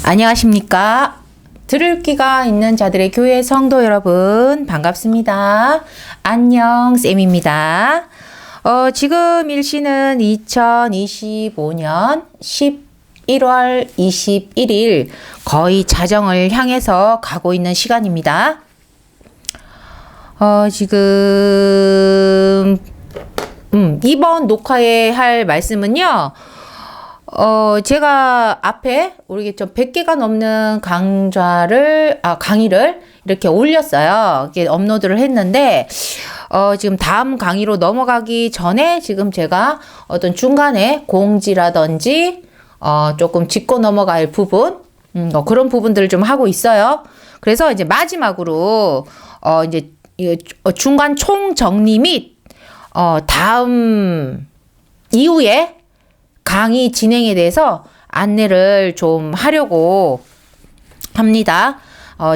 안녕하십니까? 들을 귀가 있는 자들의 교회 성도 여러분 반갑습니다. 안녕 쌤입니다. 지금 일시는 2025년 11월 21일 거의 자정을 향해서 가고 있는 시간입니다. 지금 이번 녹화에 할 말씀은요. 제가 앞에 우리 좀 100개가 넘는 강의를 이렇게 올렸어요. 이렇게 업로드를 했는데, 지금 다음 강의로 넘어가기 전에 지금 제가 어떤 중간에 공지라든지, 조금 짚고 넘어갈 부분, 그런 부분들을 좀 하고 있어요. 그래서 이제 마지막으로, 이제 중간 총 정리 및, 다음 이후에 강의 진행에 대해서 안내를 좀 하려고 합니다.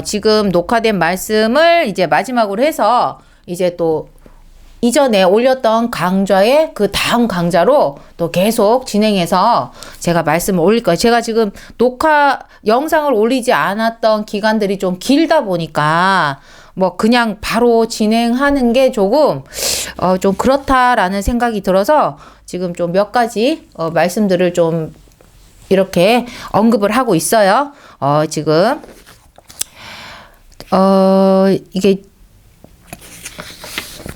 지금 녹화된 말씀을 이제 마지막으로 해서 이제 또 이전에 올렸던 강좌의 그 다음 강좌로 또 계속 진행해서 제가 말씀을 올릴 거예요. 제가 지금 녹화 영상을 올리지 않았던 기간들이 좀 길다 보니까 뭐 그냥 바로 진행하는 게 조금 좀 그렇다라는 생각이 들어서 지금 좀 몇 가지 말씀들을 좀 이렇게 언급을 하고 있어요. 지금 이게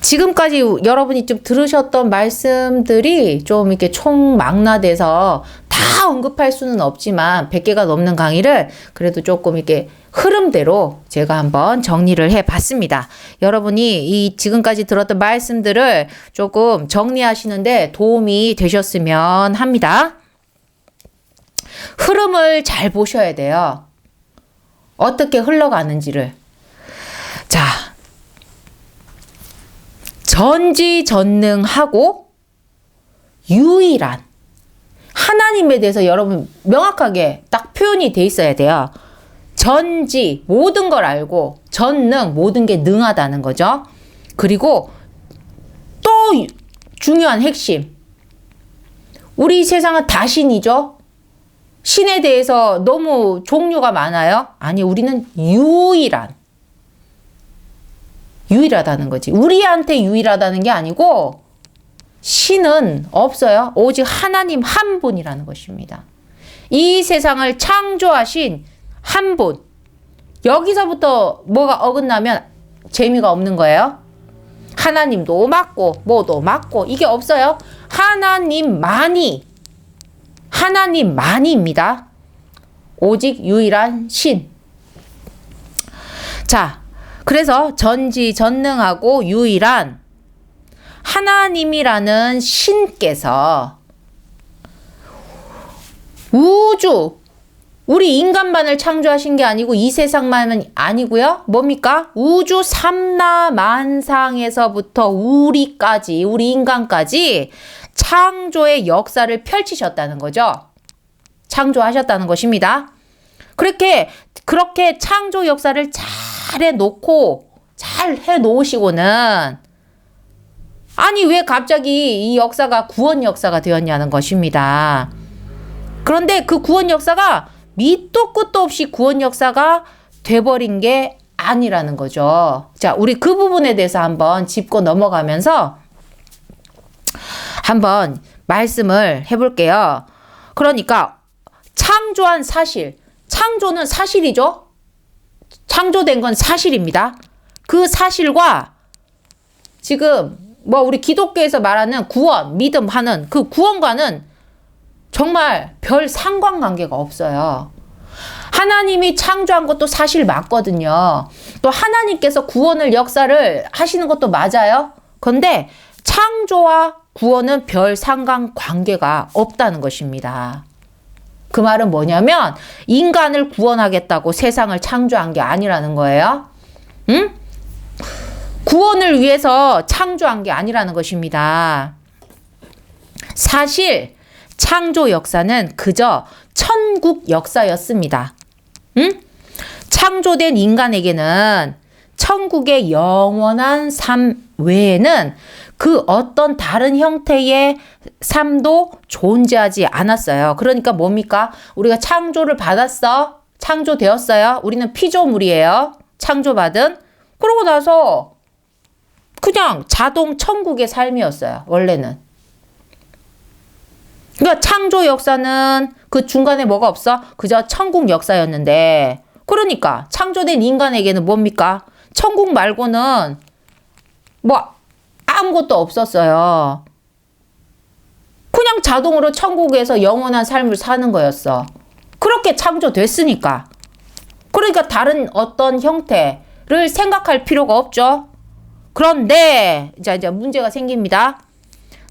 지금까지 여러분이 좀 들으셨던 말씀들이 좀 이렇게 총망라돼서 다 언급할 수는 없지만 100개가 넘는 강의를 그래도 조금 이렇게 흐름대로 제가 한번 정리를 해 봤습니다. 여러분이 이 지금까지 들었던 말씀들을 조금 정리하시는데 도움이 되셨으면 합니다. 흐름을 잘 보셔야 돼요. 어떻게 흘러가는지를. 자, 전지전능하고 유일한 하나님에 대해서 여러분 명확하게 딱 표현이 돼 있어야 돼요. 전지, 모든 걸 알고, 전능, 모든 게 능하다는 거죠. 그리고 또 중요한 핵심. 우리 세상은 다 신이죠. 신에 대해서 너무 종류가 많아요. 아니, 우리는 유일하다는 거지. 우리한테 유일하다는 게 아니고 신은 없어요. 오직 하나님 한 분이라는 것입니다. 이 세상을 창조하신 한 분. 여기서부터 뭐가 어긋나면 재미가 없는 거예요. 하나님도 맞고 뭐도 맞고 이게 없어요. 하나님만이입니다. 오직 유일한 신. 자, 그래서 전지전능하고 유일한 하나님이라는 신께서 우주, 우리 인간만을 창조하신 게 아니고 이 세상만은 아니고요. 뭡니까? 우주 삼라만상에서부터 우리까지, 우리 인간까지 창조의 역사를 펼치셨다는 거죠. 창조하셨다는 것입니다. 그렇게 창조 역사를 잘 해놓으시고는 아니 왜 갑자기 이 역사가 구원 역사가 되었냐는 것입니다. 그런데 그 구원 역사가 밑도 끝도 없이 구원 역사가 돼버린 게 아니라는 거죠. 자, 우리 그 부분에 대해서 한번 짚고 넘어가면서 한번 말씀을 해볼게요. 그러니까 창조한 사실, 창조는 사실이죠. 창조된 건 사실입니다. 그 사실과 지금 뭐 우리 기독교에서 말하는 구원, 믿음 하는 그 구원과는 정말 별 상관관계가 없어요. 하나님이 창조한 것도 사실 맞거든요. 또 하나님께서 구원을 역사를 하시는 것도 맞아요. 그런데 창조와 구원은 별 상관관계가 없다는 것입니다. 그 말은 뭐냐면 인간을 구원하겠다고 세상을 창조한 게 아니라는 거예요. 응? 구원을 위해서 창조한 게 아니라는 것입니다. 사실 창조 역사는 그저 천국 역사였습니다. 응? 창조된 인간에게는 천국의 영원한 삶 외에는 그 어떤 다른 형태의 삶도 존재하지 않았어요. 그러니까 뭡니까? 우리가 창조를 받았어. 창조되었어요. 우리는 피조물이에요. 창조받은. 그러고 나서 그냥 자동 천국의 삶이었어요. 원래는. 그러니까 창조 역사는 그 중간에 뭐가 없어? 그저 천국 역사였는데, 그러니까 창조된 인간에게는 뭡니까? 천국 말고는 뭐 아무것도 없었어요. 그냥 자동으로 천국에서 영원한 삶을 사는 거였어. 그렇게 창조됐으니까. 그러니까 다른 어떤 형태를 생각할 필요가 없죠. 그런데 이제 문제가 생깁니다.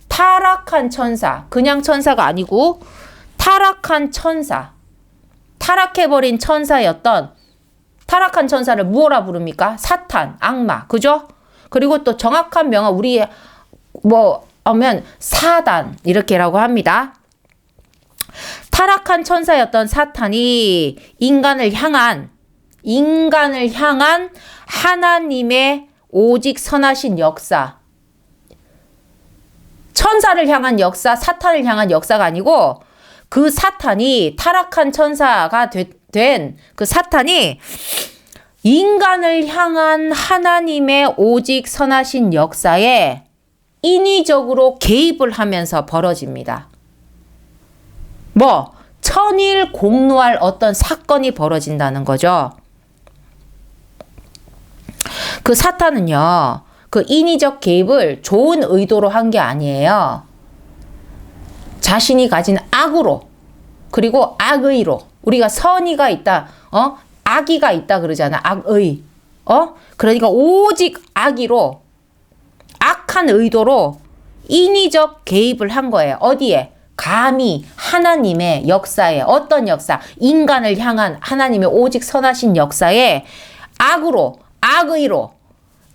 타락한 천사, 그냥 천사가 아니고 타락한 천사, 타락해버린 천사였던 타락한 천사를 무엇라 부릅니까? 사탄, 악마, 그죠? 그리고 또 정확한 명어 우리 하면 사단 이렇게라고 합니다. 타락한 천사였던 사탄이 인간을 향한 하나님의 오직 선하신 역사, 천사를 향한 역사, 사탄을 향한 역사가 아니고 그 사탄이 타락한 천사가 된 그 사탄이 인간을 향한 하나님의 오직 선하신 역사에 인위적으로 개입을 하면서 벌어집니다. 천일공노할 어떤 사건이 벌어진다는 거죠. 그 사탄은요, 그 인위적 개입을 좋은 의도로 한 게 아니에요. 자신이 가진 악으로, 그리고 악의로, 우리가 선의가 있다, 악의가 있다 그러잖아. 악의. 그러니까 오직 악의로, 악한 의도로 인위적 개입을 한 거예요. 어디에? 감히 하나님의 역사에, 어떤 역사? 인간을 향한 하나님의 오직 선하신 역사에 악으로, 악의로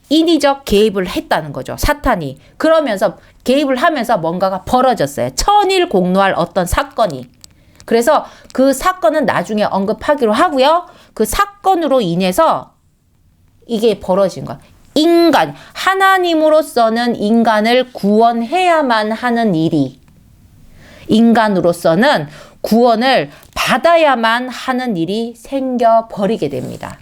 인위적 개입을 했다는 거죠. 사탄이. 그러면서 개입을 하면서 뭔가가 벌어졌어요. 천일공노할 어떤 사건이. 그래서 그 사건은 나중에 언급하기로 하고요. 그 사건으로 인해서 이게 벌어진 거야. 하나님으로서는 인간을 구원해야만 하는 일이, 인간으로서는 구원을 받아야만 하는 일이 생겨버리게 됩니다.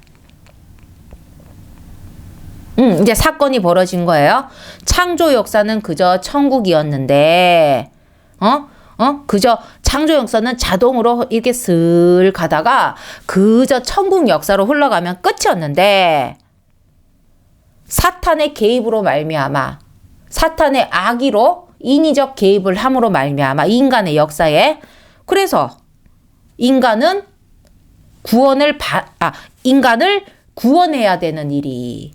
이제 사건이 벌어진 거예요. 창조 역사는 그저 천국이었는데, 그저 창조 역사는 자동으로 이렇게 슬 가다가 그저 천국 역사로 흘러가면 끝이었는데, 사탄의 개입으로 말미암아, 사탄의 악의로 인위적 개입을 함으로 말미암아 인간의 역사에, 그래서 인간을 구원해야 되는 일이,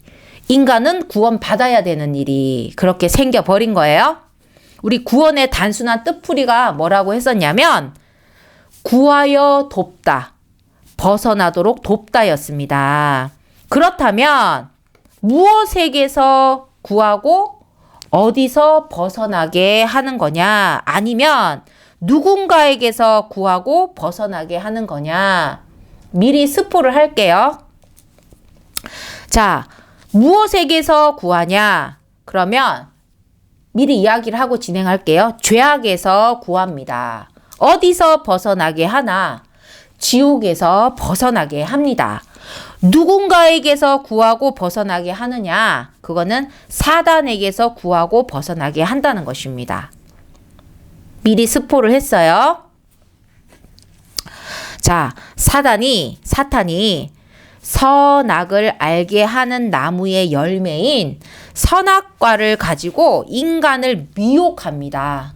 인간은 구원받아야 되는 일이 그렇게 생겨버린 거예요. 우리 구원의 단순한 뜻풀이가 뭐라고 했었냐면 구하여 돕다, 벗어나도록 돕다였습니다. 그렇다면 무엇에게서 구하고 어디서 벗어나게 하는 거냐? 아니면 누군가에게서 구하고 벗어나게 하는 거냐? 미리 스포를 할게요. 자, 무엇에게서 구하냐? 그러면 미리 이야기를 하고 진행할게요. 죄악에서 구합니다. 어디서 벗어나게 하나? 지옥에서 벗어나게 합니다. 누군가에게서 구하고 벗어나게 하느냐? 그거는 사단에게서 구하고 벗어나게 한다는 것입니다. 미리 스포를 했어요. 자, 사탄이 선악을 알게 하는 나무의 열매인 선악과를 가지고 인간을 미혹합니다.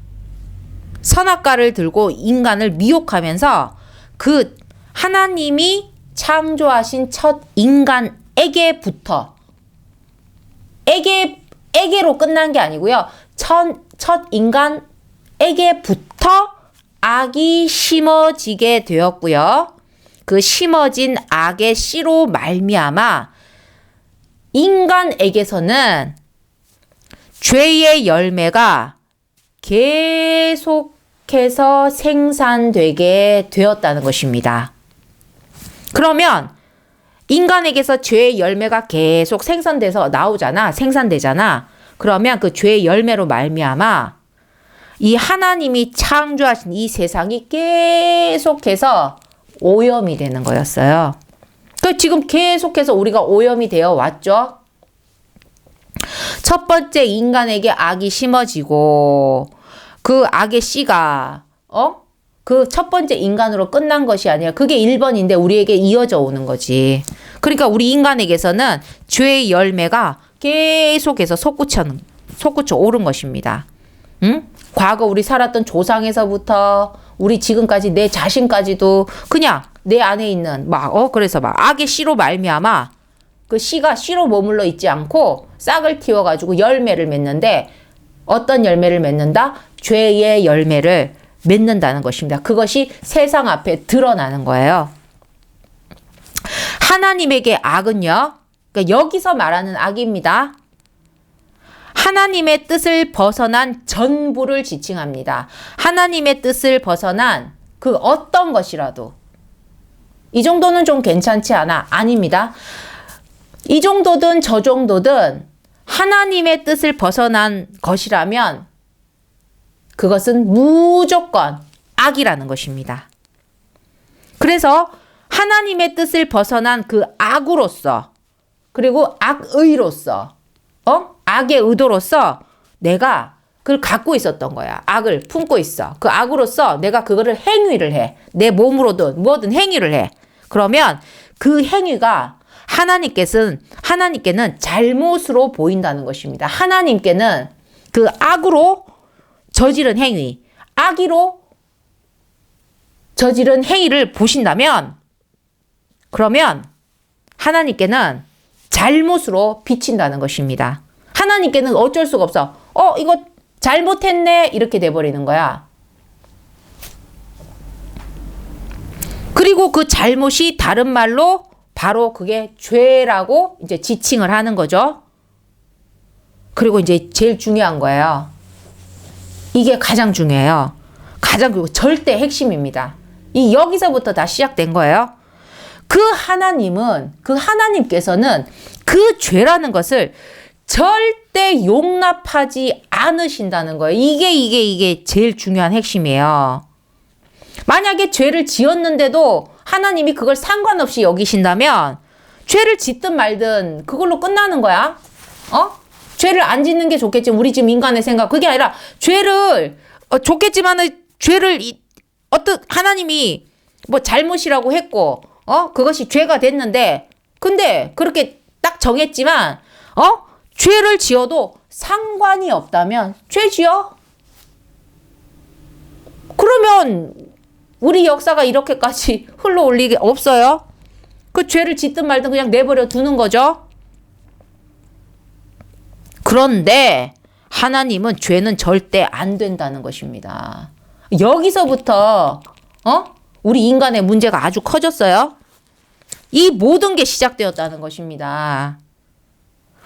선악과를 들고 인간을 미혹하면서 그 하나님이 창조하신 첫 인간에게부터, 에게로 끝난 게 아니고요. 첫 인간에게부터 악이 심어지게 되었고요. 그 심어진 악의 씨로 말미암아 인간에게서는 죄의 열매가 계속해서 생산되게 되었다는 것입니다. 그러면 인간에게서 죄의 열매가 계속 생산되잖아. 그러면 그 죄의 열매로 말미암아 이 하나님이 창조하신 이 세상이 계속해서 오염이 되는 거였어요. 그 지금 계속해서 우리가 오염이 되어 왔죠. 첫 번째 인간에게 악이 심어지고 그 악의 씨가 그 첫 번째 인간으로 끝난 것이 아니라 그게 1번인데 우리에게 이어져 오는 거지. 그러니까 우리 인간에게서는 죄의 열매가 계속해서 솟구쳐 오른 것입니다. 응? 과거 우리 살았던 조상에서부터 우리 지금까지 내 자신까지도 그냥 내 안에 있는 그래서 악의 씨로 말미암아 그 씨가 씨로 머물러 있지 않고 싹을 틔워가지고 열매를 맺는데 어떤 열매를 맺는다? 죄의 열매를 맺는다는 것입니다. 그것이 세상 앞에 드러나는 거예요. 하나님에게 악은요. 그러니까 여기서 말하는 악입니다. 하나님의 뜻을 벗어난 전부를 지칭합니다. 하나님의 뜻을 벗어난 그 어떤 것이라도 이 정도는 좀 괜찮지 않아? 아닙니다. 이 정도든 저 정도든 하나님의 뜻을 벗어난 것이라면 그것은 무조건 악이라는 것입니다. 그래서 하나님의 뜻을 벗어난 그 악으로서 그리고 악의로서 악의 의도로서 내가 그걸 갖고 있었던 거야. 악을 품고 있어. 그 악으로서 내가 그거를 행위를 해. 내 몸으로든 뭐든 행위를 해. 그러면 그 행위가 하나님께는 잘못으로 보인다는 것입니다. 하나님께는 그 악으로 저지른 행위, 악의로 저지른 행위를 보신다면 그러면 하나님께는 잘못으로 비친다는 것입니다. 하나님께는 어쩔 수가 없어. 이거 잘못했네 이렇게 돼버리는 거야. 그리고 그 잘못이 다른 말로 바로 그게 죄라고 이제 지칭을 하는 거죠. 그리고 이제 제일 중요한 거예요. 이게 가장 중요해요. 그리고 절대 핵심입니다. 여기서부터 다 시작된 거예요. 그 하나님께서는 그 죄라는 것을 절대 용납하지 않으신다는 거예요. 이게 제일 중요한 핵심이에요. 만약에 죄를 지었는데도 하나님이 그걸 상관없이 여기신다면 죄를 짓든 말든 그걸로 끝나는 거야. 죄를 안 짓는 게 좋겠지. 우리 지금 인간의 생각. 그게 아니라 죄를 좋겠지만은 죄를 하나님이 뭐 잘못이라고 했고 그것이 죄가 됐는데 근데 그렇게 딱 정했지만 죄를 지어도 상관이 없다면 죄 지어. 그러면 우리 역사가 이렇게까지 흘러올 리가 없어요. 그 죄를 짓든 말든 그냥 내버려 두는 거죠. 그런데 하나님은 죄는 절대 안 된다는 것입니다. 여기서부터 우리 인간의 문제가 아주 커졌어요. 이 모든 게 시작되었다는 것입니다.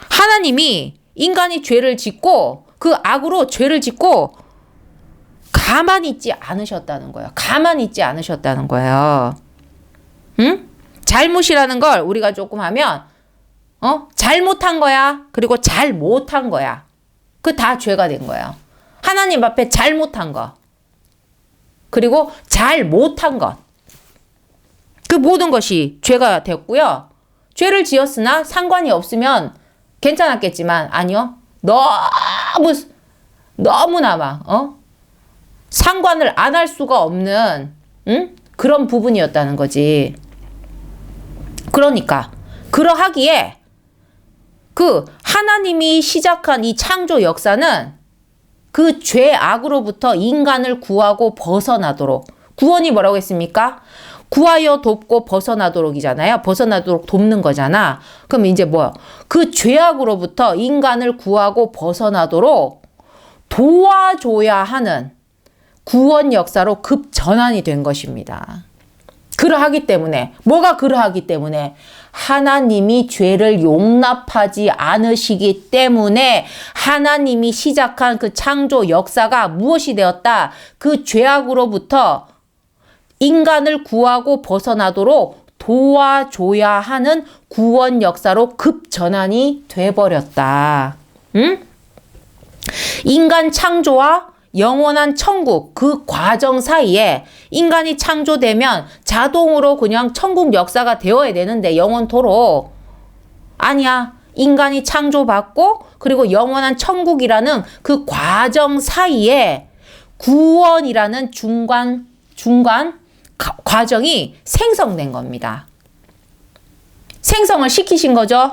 하나님이 인간이 죄를 짓고 그 악으로 죄를 짓고 가만히 있지 않으셨다는 거예요. 가만히 있지 않으셨다는 거예요. 응? 잘못이라는 걸 우리가 조금 하면 잘못한 거야. 그리고 잘 못한 거야. 그 다 죄가 된 거예요. 하나님 앞에 잘못한 거. 그리고 잘 못한 것. 그 모든 것이 죄가 됐고요. 죄를 지었으나 상관이 없으면 괜찮았겠지만 아니요. 너무나 막 상관을 안 할 수가 없는 그런 부분이었다는 거지. 그러니까 그러하기에 그 하나님이 시작한 이 창조 역사는 그 죄악으로부터 인간을 구하고 벗어나도록, 구원이 뭐라고 했습니까? 구하여 돕고 벗어나도록이잖아요. 벗어나도록 돕는 거잖아. 그럼 이제 뭐야? 그 죄악으로부터 인간을 구하고 벗어나도록 도와줘야 하는 구원 역사로 급전환이 된 것입니다. 그러하기 때문에, 뭐가 그러하기 때문에? 하나님이 죄를 용납하지 않으시기 때문에 하나님이 시작한 그 창조 역사가 무엇이 되었다? 그 죄악으로부터 인간을 구하고 벗어나도록 도와줘야 하는 구원 역사로 급전환이 돼버렸다. 응? 인간 창조와 영원한 천국 그 과정 사이에 인간이 창조되면 자동으로 그냥 천국 역사가 되어야 되는데 영원토록 아니야. 인간이 창조받고 그리고 영원한 천국이라는 그 과정 사이에 구원이라는 중간 과정이 생성된 겁니다. 생성을 시키신 거죠.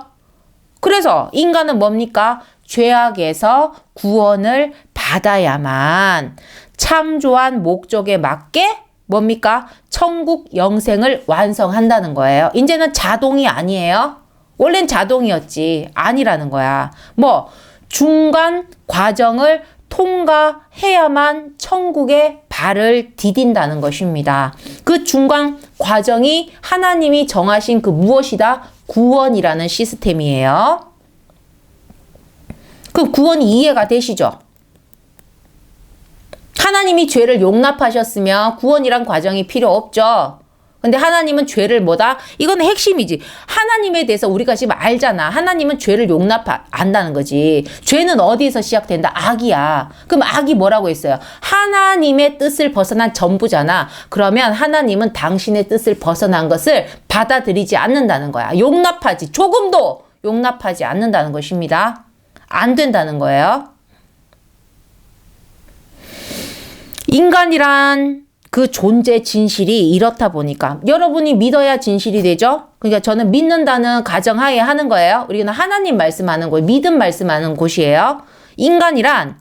그래서 인간은 뭡니까? 죄악에서 구원을 받아야만 창조한 목적에 맞게 뭡니까? 천국 영생을 완성한다는 거예요. 이제는 자동이 아니에요. 원래는 자동이었지. 아니라는 거야. 뭐 중간 과정을 통과해야만 천국에 발을 디딘다는 것입니다. 그 중간 과정이 하나님이 정하신 그 무엇이다? 구원이라는 시스템이에요. 그 구원이 이해가 되시죠? 하나님이 죄를 용납하셨으면 구원이란 과정이 필요 없죠. 근데 하나님은 죄를 뭐다? 이건 핵심이지. 하나님에 대해서 우리가 지금 알잖아. 하나님은 죄를 용납한다는 거지. 죄는 어디에서 시작된다? 악이야. 그럼 악이 뭐라고 했어요? 하나님의 뜻을 벗어난 전부잖아. 그러면 하나님은 당신의 뜻을 벗어난 것을 받아들이지 않는다는 거야. 조금도 용납하지 않는다는 것입니다. 안 된다는 거예요. 인간이란 그 존재 진실이 이렇다 보니까 여러분이 믿어야 진실이 되죠. 그러니까 저는 믿는다는 가정하에 하는 거예요. 우리는 하나님 말씀하는 곳, 믿음 말씀하는 곳이에요. 인간이란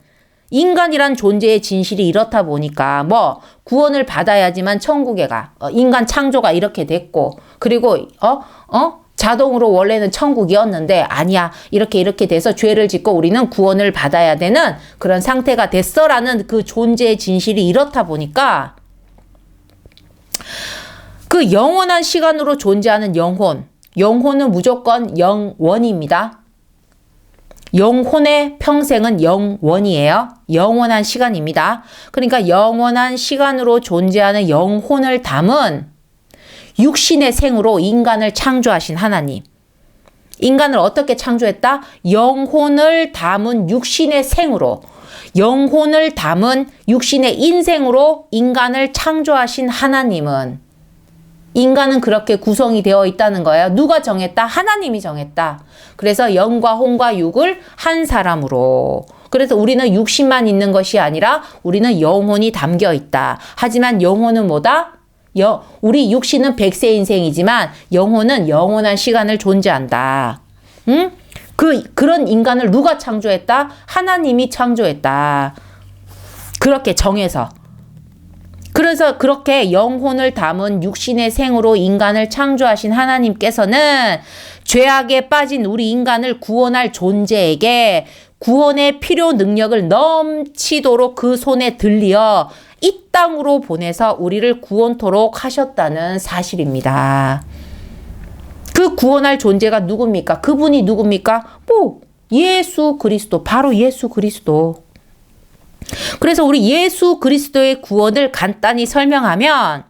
존재의 진실이 이렇다 보니까 뭐 구원을 받아야지만 천국에 가. 인간 창조가 이렇게 됐고 그리고 자동으로 원래는 천국이었는데 아니야. 이렇게 돼서 죄를 짓고 우리는 구원을 받아야 되는 그런 상태가 됐어라는 그 존재의 진실이 이렇다 보니까 그 영원한 시간으로 존재하는 영혼은 무조건 영원입니다. 영혼의 평생은 영원이에요. 영원한 시간입니다. 그러니까 영원한 시간으로 존재하는 영혼을 담은 육신의 생으로 인간을 창조하신 하나님. 인간을 어떻게 창조했다? 영혼을 담은 육신의 생으로, 영혼을 담은 육신의 인생으로 인간을 창조하신 하나님은 인간은 그렇게 구성이 되어 있다는 거예요. 누가 정했다? 하나님이 정했다. 그래서 영과 혼과 육을 한 사람으로. 그래서 우리는 육신만 있는 것이 아니라 우리는 영혼이 담겨 있다. 하지만 영혼은 뭐다? 우리 육신은 100세 인생이지만 영혼은 영원한 시간을 존재한다. 응? 그런 인간을 누가 창조했다? 하나님이 창조했다. 그렇게 정해서. 그래서 그렇게 영혼을 담은 육신의 생으로 인간을 창조하신 하나님께서는 죄악에 빠진 우리 인간을 구원할 존재에게 구원의 필요 능력을 넘치도록 그 손에 들리어 이 땅으로 보내서 우리를 구원토록 하셨다는 사실입니다. 그 구원할 존재가 누굽니까? 그분이 누굽니까? 예수 그리스도, 바로 예수 그리스도. 그래서 우리 예수 그리스도의 구원을 간단히 설명하면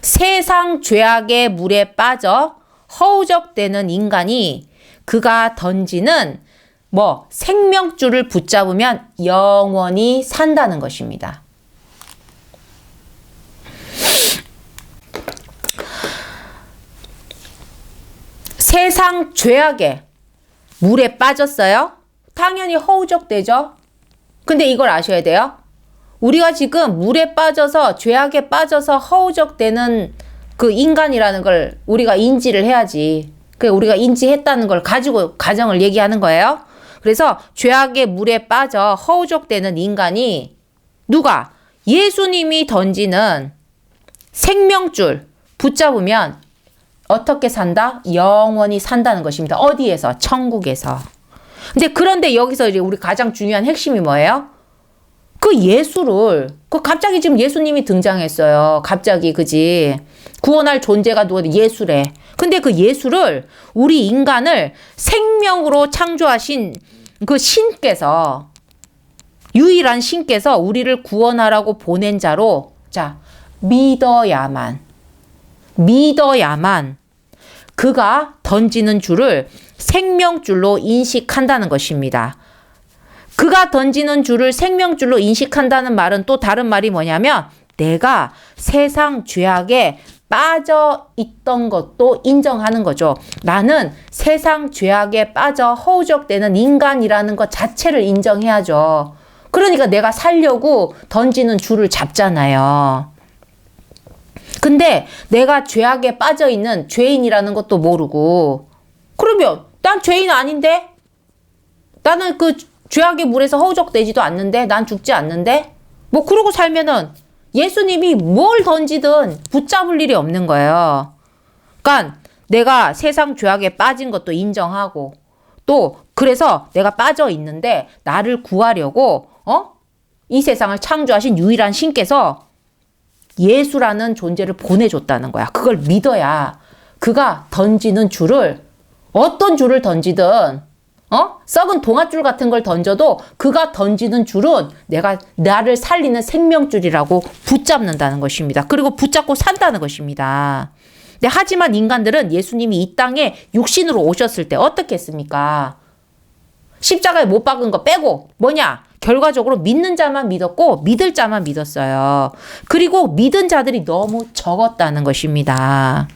세상 죄악의 물에 빠져 허우적대는 인간이 그가 던지는 생명줄을 붙잡으면 영원히 산다는 것입니다. 세상 죄악의 물에 빠졌어요? 당연히 허우적대죠. 근데 이걸 아셔야 돼요. 우리가 지금 물에 빠져서 죄악에 빠져서 허우적대는 그 인간이라는 걸 우리가 인지를 해야지. 우리가 인지했다는 걸 가지고 가정을 얘기하는 거예요. 그래서 죄악의 물에 빠져 허우적대는 인간이 누가? 예수님이 던지는 생명줄 붙잡으면 어떻게 산다? 영원히 산다는 것입니다. 어디에서? 천국에서. 그런데 여기서 이제 우리 가장 중요한 핵심이 뭐예요? 그 예수를, 갑자기 지금 예수님이 등장했어요. 갑자기, 그지? 구원할 존재가 누구든 예수래. 근데 그 예수를, 우리 인간을 생명으로 창조하신 그 신께서, 유일한 신께서 우리를 구원하라고 보낸 자로, 믿어야만 그가 던지는 줄을 생명줄로 인식한다는 것입니다. 그가 던지는 줄을 생명줄로 인식한다는 말은 또 다른 말이 뭐냐면 내가 세상 죄악에 빠져 있던 것도 인정하는 거죠. 나는 세상 죄악에 빠져 허우적대는 인간이라는 것 자체를 인정해야죠. 그러니까 내가 살려고 던지는 줄을 잡잖아요. 근데 내가 죄악에 빠져 있는 죄인이라는 것도 모르고 그러면 난 죄인 아닌데? 나는 그 죄악의 물에서 허우적대지도 않는데? 난 죽지 않는데? 뭐 그러고 살면은 예수님이 뭘 던지든 붙잡을 일이 없는 거예요. 그러니까 내가 세상 죄악에 빠진 것도 인정하고 또 그래서 내가 빠져 있는데 나를 구하려고 이 세상을 창조하신 유일한 신께서 예수라는 존재를 보내줬다는 거야. 그걸 믿어야 그가 던지는 줄을 어떤 줄을 던지든 썩은 동아줄 같은 걸 던져도 그가 던지는 줄은 내가 나를 살리는 생명줄이라고 붙잡는다는 것입니다. 그리고 붙잡고 산다는 것입니다. 근데 하지만 인간들은 예수님이 이 땅에 육신으로 오셨을 때 어떻게 했습니까? 십자가에 못 박은 거 빼고 뭐냐? 결과적으로 믿는 자만 믿었고 믿을 자만 믿었어요. 그리고 믿은 자들이 너무 적었다는 것입니다.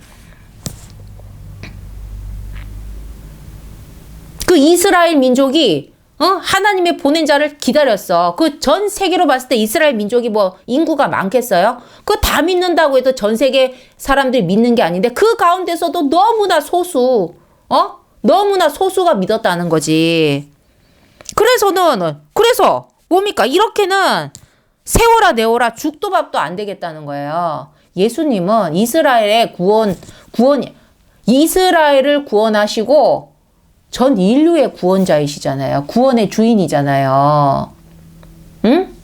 그 이스라엘 민족이 하나님의 보낸 자를 기다렸어. 그 전 세계로 봤을 때 이스라엘 민족이 뭐 인구가 많겠어요? 그거 다 믿는다고 해도 전 세계 사람들이 믿는 게 아닌데 그 가운데서도 너무나 소수, 너무나 소수가 믿었다는 거지. 그래서 뭡니까? 이렇게는 세워라 내워라 죽도 밥도 안 되겠다는 거예요. 예수님은 이스라엘을 구원하시고 전 인류의 구원자이시잖아요. 구원의 주인이잖아요. 응?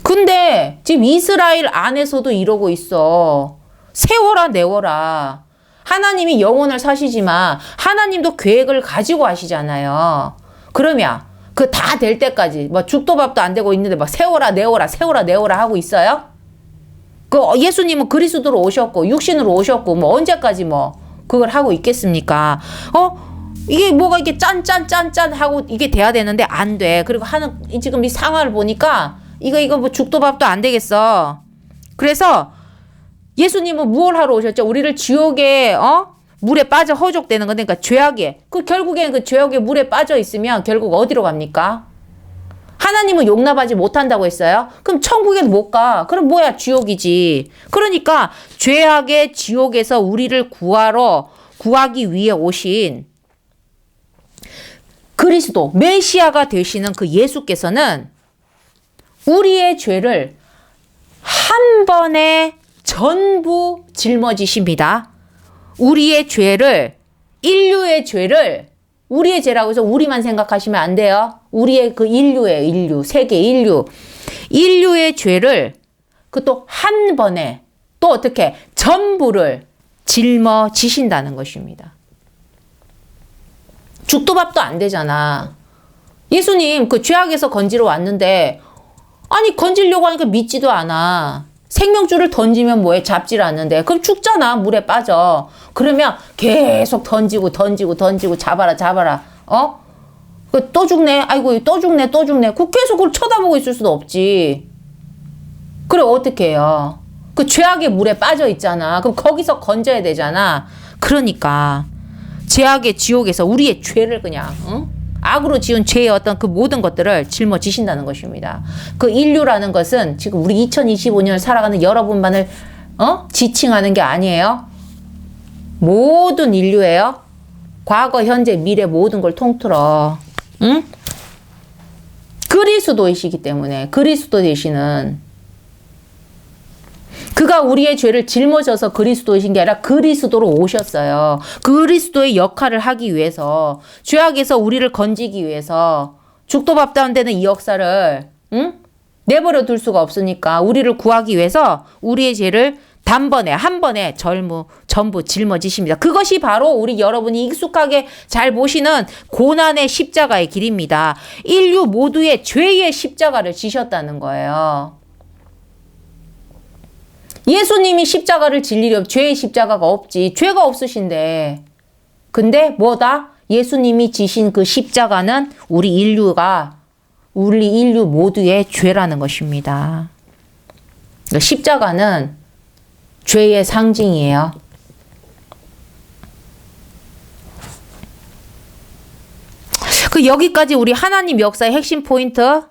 근데 지금 이스라엘 안에서도 이러고 있어. 세워라 내워라. 하나님이 영혼을 사시지만 하나님도 계획을 가지고 하시잖아요. 그러면 그 다 될 때까지 뭐 죽도 밥도 안 되고 있는데 막 세워라 내워라 세워라 내워라 하고 있어요? 그 예수님은 그리스도로 오셨고 육신으로 오셨고 뭐 언제까지 뭐 그걸 하고 있겠습니까? 이게 뭐가 이게 짠짠짠짠 하고 이게 돼야 되는데 안 돼. 그리고 지금 이 상황을 보니까 이거 뭐 죽도 밥도 안 되겠어. 그래서 예수님은 무엇을 하러 오셨죠? 우리를 지옥에 물에 빠져 허족되는 건데, 그러니까 죄악에 결국엔 그 죄악의 물에 빠져 있으면 결국 어디로 갑니까? 하나님은 용납하지 못한다고 했어요. 그럼 천국에도 못 가. 그럼 뭐야? 지옥이지. 그러니까 죄악의 지옥에서 우리를 구하기 위해 오신 그리스도 메시아가 되시는 그 예수께서는 우리의 죄를 한 번에 전부 짊어지십니다. 우리의 죄를, 인류의 죄를, 우리의 죄라고 해서 우리만 생각하시면 안 돼요. 우리의 그 인류, 세계 인류의 죄를 그것도 한 번에 또 어떻게 전부를 짊어지신다는 것입니다. 죽도 밥도 안 되잖아. 예수님 그 죄악에서 건지러 왔는데 아니 건지려고 하니까 믿지도 않아. 생명줄을 던지면 뭐해? 잡질 않는데. 그럼 죽잖아. 물에 빠져. 그러면 계속 던지고 잡아라. 또 죽네. 아이고 또 죽네. 그 계속 그걸 쳐다보고 있을 수도 없지. 그래 어떻게 해요? 그 죄악의 물에 빠져 있잖아. 그럼 거기서 건져야 되잖아. 그러니까 죄악의 지옥에서 우리의 죄를 그냥 악으로 지은 죄의 어떤 그 모든 것들을 짊어지신다는 것입니다. 그 인류라는 것은 지금 우리 2025년을 살아가는 여러분만을 지칭하는 게 아니에요. 모든 인류예요. 과거, 현재, 미래 모든 걸 통틀어. 응? 그리스도이시기 때문에 그리스도 되시는 그가 우리의 죄를 짊어져서 그리스도이신 게 아니라 그리스도로 오셨어요. 그리스도의 역할을 하기 위해서, 죄악에서 우리를 건지기 위해서 죽도 밥도 안 되는 이 역사를 내버려 둘 수가 없으니까 우리를 구하기 위해서 우리의 죄를 단번에 한 번에 전부 짊어지십니다. 그것이 바로 우리 여러분이 익숙하게 잘 보시는 고난의 십자가의 길입니다. 인류 모두의 죄의 십자가를 지셨다는 거예요. 예수님이 십자가를 질리려 죄의 십자가가 없지. 죄가 없으신데. 근데 뭐다? 예수님이 지신 그 십자가는 우리 인류가 우리 인류 모두의 죄라는 것입니다. 십자가는 죄의 상징이에요. 여기까지 우리 하나님 역사의 핵심 포인트.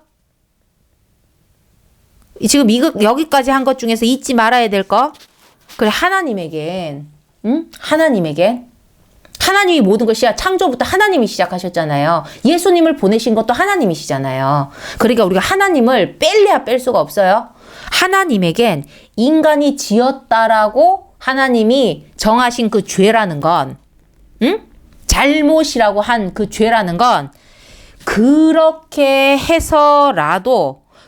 지금 여기까지 한 것 중에서 잊지 말아야 될 거. 그래, 하나님에겐 하나님이 모든 걸 창조부터 하나님이 시작하셨잖아요. 예수님을 보내신 것도 하나님이시잖아요. 그러니까 우리가 하나님을 뺄래야 뺄 수가 없어요. 하나님에겐 인간이 지었다라고 하나님이 정하신 그 죄라는 건, 잘못이라고 한 그 죄라는 건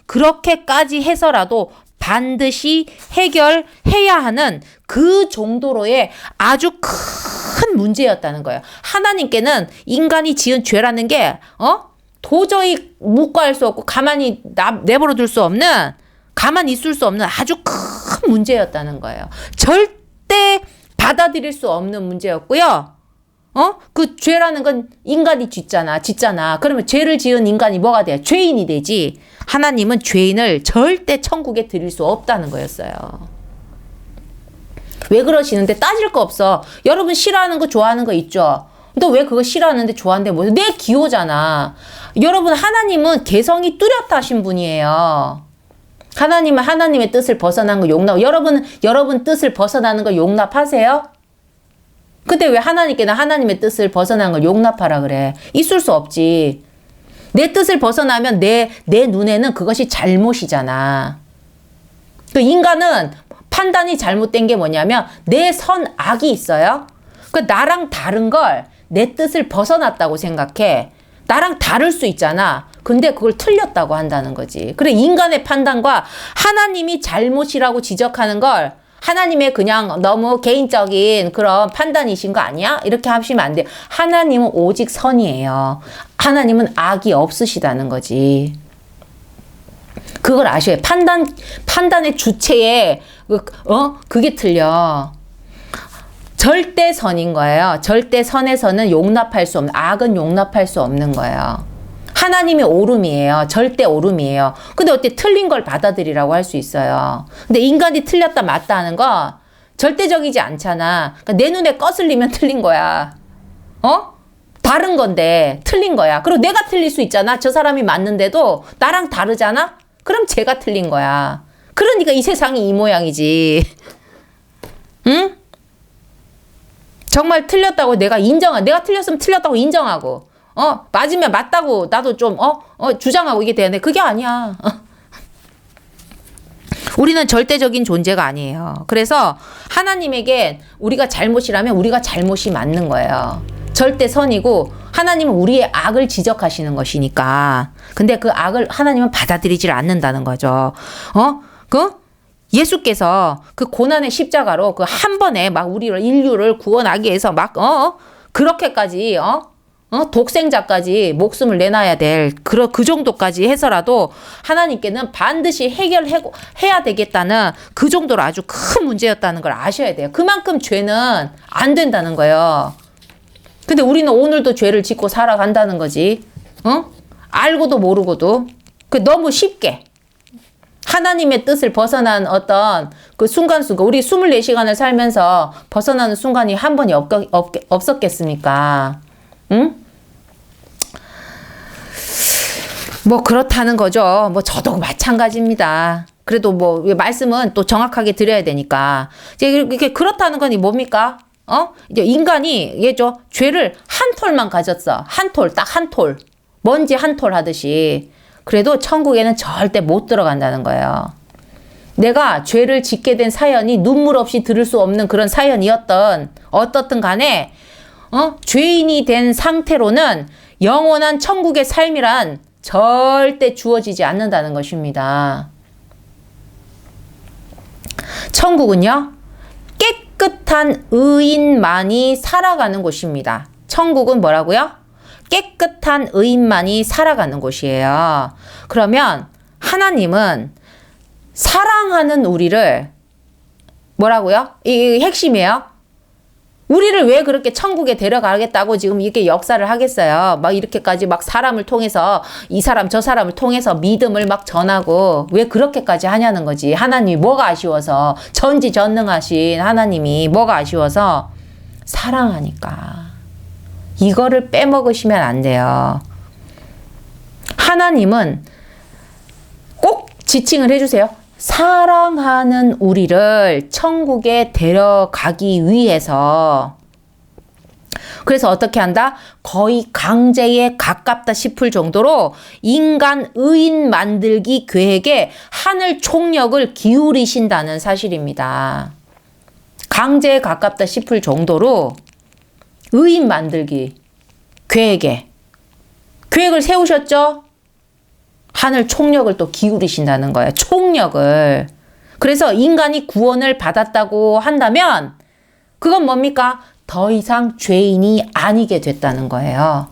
그렇게까지 해서라도 반드시 해결해야 하는 그 정도로의 아주 큰 문제였다는 거예요. 하나님께는 인간이 지은 죄라는 게 도저히 묵과할 수 없고 가만히 내버려 둘 수 없는, 가만히 있을 수 없는 아주 큰 문제였다는 거예요. 절대 받아들일 수 없는 문제였고요. 그 죄라는 건 인간이 짓잖아. 그러면 죄를 지은 인간이 뭐가 돼? 죄인이 되지. 하나님은 죄인을 절대 천국에 드릴 수 없다는 거였어요. 왜 그러시는데 따질 거 없어. 여러분 싫어하는 거 좋아하는 거 있죠? 너 왜 그거 싫어하는데 좋아하는데 뭐야? 내 기호잖아. 여러분, 하나님은 개성이 뚜렷하신 분이에요. 하나님은 하나님의 뜻을 벗어난 거 여러분 뜻을 벗어나는 거 용납하세요? 근데 왜 하나님께는 하나님의 뜻을 벗어난 걸 용납하라 그래? 있을 수 없지. 내 뜻을 벗어나면 내 눈에는 그것이 잘못이잖아. 그 인간은 판단이 잘못된 게 뭐냐면 내 선악이 있어요. 그 나랑 다른 걸 내 뜻을 벗어났다고 생각해. 나랑 다를 수 있잖아. 근데 그걸 틀렸다고 한다는 거지. 그래, 인간의 판단과 하나님이 잘못이라고 지적하는 걸 하나님의 그냥 너무 개인적인 그런 판단이신 거 아니야? 이렇게 하시면 안 돼요. 하나님은 오직 선이에요. 하나님은 악이 없으시다는 거지. 그걸 아셔야 해. 판단의 주체에 그게 틀려. 절대선인 거예요. 절대선에서는 용납할 수 없는, 악은 용납할 수 없는 거예요. 하나님의 오름이에요. 절대 오름이에요. 근데 어떻게 틀린 걸 받아들이라고 할 수 있어요. 근데 인간이 틀렸다 맞다 하는 거 절대적이지 않잖아. 그러니까 내 눈에 거슬리면 틀린 거야. 다른 건데 틀린 거야. 그리고 내가 틀릴 수 있잖아. 저 사람이 맞는데도 나랑 다르잖아? 그럼 제가 틀린 거야. 그러니까 이 세상이 이 모양이지. 응? 정말 틀렸다고 내가 틀렸으면 틀렸다고 인정하고, 맞으면 맞다고 나도 좀, 주장하고 이게 되는데 그게 아니야. 우리는 절대적인 존재가 아니에요. 그래서 하나님에게 우리가 잘못이라면 우리가 잘못이 맞는 거예요. 절대 선이고 하나님은 우리의 악을 지적하시는 것이니까. 근데 그 악을 하나님은 받아들이질 않는다는 거죠. 예수께서 그 고난의 십자가로 그 한 번에 막 우리를 인류를 구원하기 위해서 막 그렇게까지 독생자까지 목숨을 내놔야 될 그 정도까지 해서라도 하나님께는 반드시 해야 되겠다는 그 정도로 아주 큰 문제였다는 걸 아셔야 돼요. 그만큼 죄는 안 된다는 거예요. 근데 우리는 오늘도 죄를 짓고 살아간다는 거지. 알고도 모르고도. 너무 쉽게 하나님의 뜻을 벗어난 어떤 그 순간순간, 우리 24시간을 살면서 벗어나는 순간이 한 번이 없었겠습니까? 응? 뭐 그렇다는 거죠. 뭐 저도 마찬가지입니다. 그래도 뭐 말씀은 또 정확하게 드려야 되니까. 이제 이렇게 그렇다는 건 뭡니까? 이제 인간이 죄를 한 톨만 가졌어. 한 톨, 딱 한 톨. 먼지 한 톨 하듯이. 그래도 천국에는 절대 못 들어간다는 거예요. 내가 죄를 짓게 된 사연이 눈물 없이 들을 수 없는 그런 어떻든 간에, 죄인이 된 상태로는 영원한 천국의 삶이란 절대 주어지지 않는다는 것입니다. 천국은요, 깨끗한 의인만이 살아가는 곳입니다. 천국은 뭐라고요? 깨끗한 의인만이 살아가는 곳이에요. 그러면 하나님은 사랑하는 우리를 뭐라고요? 이 핵심이에요. 우리를 왜 그렇게 천국에 데려가겠다고 지금 이렇게 역사를 하겠어요? 막 이렇게까지 막 사람을 통해서 이 사람 저 사람을 통해서 믿음을 막 전하고 왜 그렇게까지 하냐는 거지. 하나님이 뭐가 아쉬워서, 전지전능하신 하나님이 뭐가 아쉬워서? 사랑하니까. 이거를 빼먹으시면 안 돼요. 하나님은 꼭 지칭을 해주세요. 사랑하는 우리를 천국에 데려가기 위해서. 그래서 어떻게 한다? 거의 강제에 가깝다 싶을 정도로 인간 의인 만들기 계획에 하늘 총력을 기울이신다는 사실입니다. 강제에 가깝다 싶을 정도로 의인 만들기 계획을 세우셨죠? 하늘 총력을 또 기울이신다는 거예요. 총력을. 그래서 인간이 구원을 받았다고 한다면 그건 뭡니까? 더 이상 죄인이 아니게 됐다는 거예요.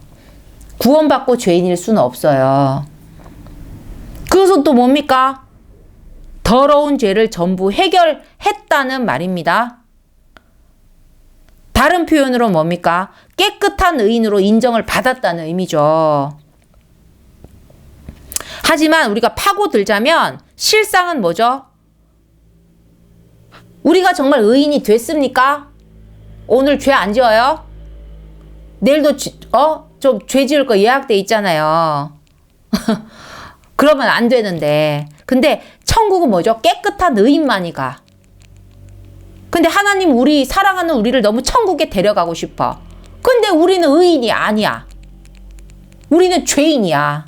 구원받고 죄인일 수는 없어요. 그것은 또 뭡니까? 더러운 죄를 전부 해결했다는 말입니다. 다른 표현으로 뭡니까? 깨끗한 의인으로 인정을 받았다는 의미죠. 하지만 우리가 파고들자면 실상은 뭐죠? 우리가 정말 의인이 됐습니까? 오늘 죄 안 지어요? 내일도 좀 죄 지을 거 예약돼 있잖아요. 그러면 안 되는데. 근데 천국은 뭐죠? 깨끗한 의인만이 가. 근데 하나님 우리 사랑하는 우리를 너무 천국에 데려가고 싶어. 근데 우리는 의인이 아니야. 우리는 죄인이야.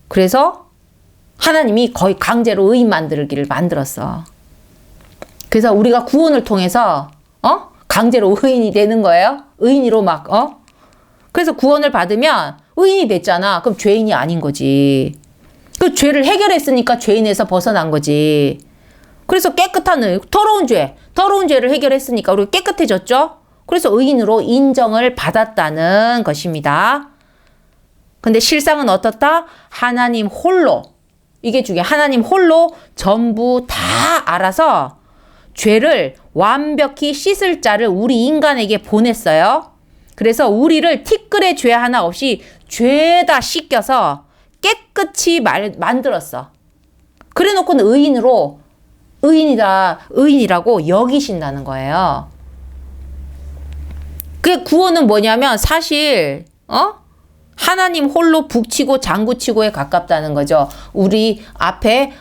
그래서 하나님이 거의 강제로 의인 만들기를 만들었어. 그래서 우리가 구원을 통해서 강제로 의인이 되는 거예요. 의인으로 막 그래서 구원을 받으면 의인이 됐잖아. 그럼 죄인이 아닌 거지. 그 죄를 해결했으니까 죄인에서 벗어난 거지. 그래서 깨끗한 더러운 죄를 해결했으니까 우리가 깨끗해졌죠. 그래서 의인으로 인정을 받았다는 것입니다. 근데 실상은 어떻다? 하나님 홀로, 이게 중요해. 하나님 홀로 전부 다 알아서 죄를 완벽히 씻을 자를 우리 인간에게 보냈어요. 그래서 우리를 티끌의 죄 하나 없이 죄다 씻겨서 깨끗이 만들었어. 그래 놓고는 의인이라고 여기신다는 거예요. 그 구원은 뭐냐면 사실 하나님 홀로 북치고 장구치고에 가깝다는 거죠. 우리 앞에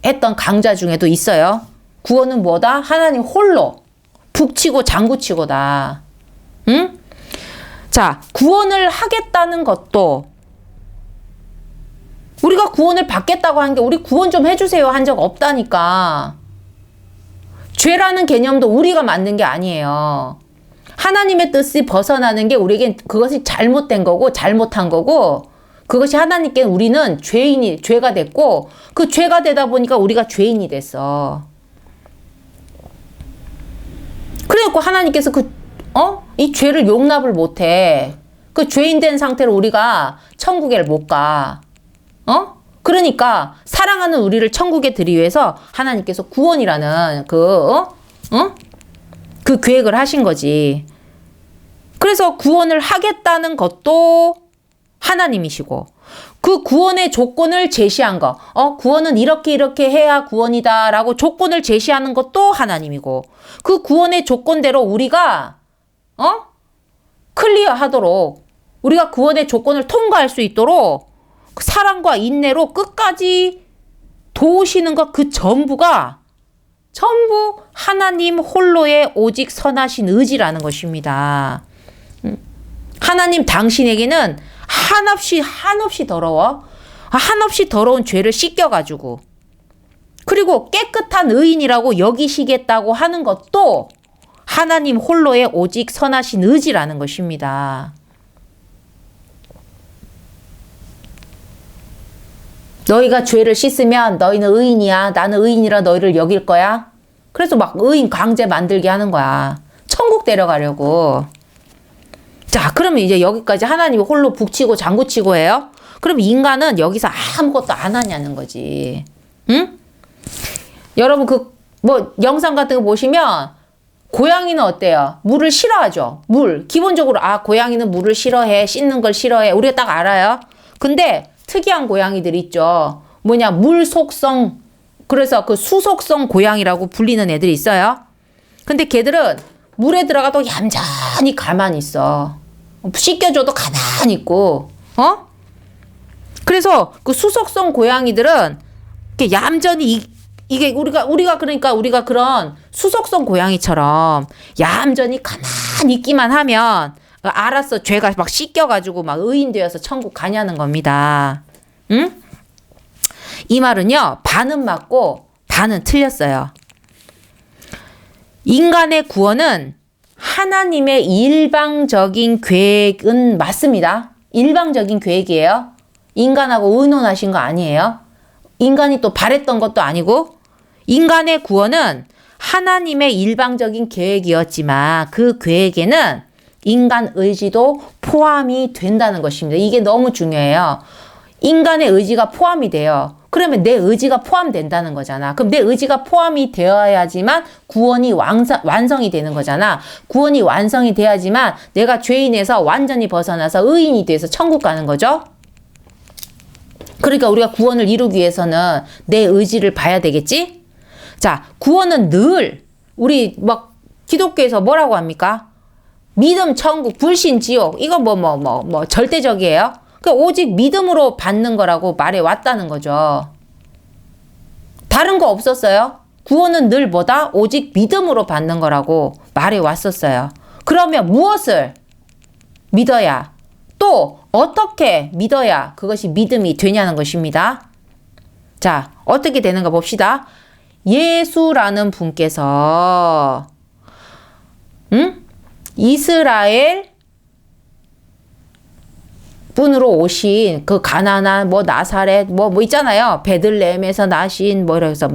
했던 강좌 중에도 있어요. 구원은 뭐다? 하나님 홀로 북치고 장구치고다. 응? 자, 구원을 하겠다는 것도 우리가 구원을 받겠다고 한 게 우리 구원 좀 해주세요 한 적 없다니까. 죄라는 개념도 우리가 만든 게 아니에요. 하나님의 뜻이 벗어나는 게 우리에겐 그것이 잘못된 거고 잘못한 거고 그것이 하나님께 우리는 죄가 됐고 그 죄가 되다 보니까 우리가 죄인이 됐어. 그래갖고 하나님께서 이 죄를 용납을 못해. 그 죄인 된 상태로 우리가 천국에 못 가. 그러니까 사랑하는 우리를 천국에 들이기 위해서 하나님께서 구원이라는 그 계획을 하신 거지. 그래서 구원을 하겠다는 것도 하나님이시고 그 구원의 조건을 제시한 거, 구원은 이렇게 해야 구원이다라고 조건을 제시하는 것도 하나님이고 그 구원의 조건대로 우리가 클리어하도록 우리가 구원의 조건을 통과할 수 있도록 사랑과 인내로 끝까지 도우시는 것 그 전부가 전부 하나님 홀로의 오직 선하신 의지라는 것입니다. 하나님 당신에게는 한없이 더러워. 한없이 더러운 죄를 씻겨가지고 그리고 깨끗한 의인이라고 여기시겠다고 하는 것도 하나님 홀로의 오직 선하신 의지라는 것입니다. 너희가 죄를 씻으면 너희는 의인이야. 나는 의인이라 너희를 여길 거야. 그래서 막 의인 강제 만들게 하는 거야. 천국 데려가려고. 자, 그러면 이제 여기까지 하나님이 홀로 북치고 장구치고 해요. 그럼 인간은 여기서 아무것도 안 하냐는 거지. 응? 여러분 영상 같은 거 보시면 고양이는 어때요? 물을 싫어하죠. 물. 기본적으로 고양이는 물을 싫어해. 씻는 걸 싫어해. 우리가 딱 알아요. 근데 특이한 고양이들 있죠. 뭐냐, 물 속성. 그래서 그 수속성 고양이라고 불리는 애들이 있어요. 근데 걔들은 물에 들어가도 얌전히 가만히 있어. 씻겨줘도 가만히 있고, 그래서 그 수속성 고양이들은 이렇게 얌전히 이게 우리가 그러니까 우리가 그런 수속성 고양이처럼 얌전히 가만히 있기만 하면 알았어. 죄가 막 씻겨가지고 막 의인되어서 천국 가냐는 겁니다. 응? 이 말은요, 반은 맞고 반은 틀렸어요. 인간의 구원은 하나님의 일방적인 계획은 맞습니다. 일방적인 계획이에요. 인간하고 의논하신 거 아니에요. 인간이 또 바랬던 것도 아니고, 인간의 구원은 하나님의 일방적인 계획이었지만 그 계획에는 인간 의지도 포함이 된다는 것입니다. 이게 너무 중요해요. 인간의 의지가 포함이 돼요. 그러면 내 의지가 포함된다는 거잖아. 그럼 내 의지가 포함이 되어야지만 구원이 완성이 되는 거잖아. 구원이 완성이 돼야지만 내가 죄인에서 완전히 벗어나서 의인이 돼서 천국 가는 거죠. 그러니까 우리가 구원을 이루기 위해서는 내 의지를 봐야 되겠지? 자, 구원은 늘 우리 막 기독교에서 뭐라고 합니까? 믿음, 천국, 불신, 지옥. 이거 뭐 절대적이에요. 그러니까 오직 믿음으로 받는 거라고 말해 왔다는 거죠. 다른 거 없었어요. 구원은 늘 뭐다? 오직 믿음으로 받는 거라고 말해 왔었어요. 그러면 무엇을 믿어야, 또 어떻게 믿어야 그것이 믿음이 되냐는 것입니다. 자, 어떻게 되는가 봅시다. 예수라는 분께서 이스라엘 분으로 오신 그 가나안 나사렛 뭐 있잖아요. 베들레헴에서 나신 이래서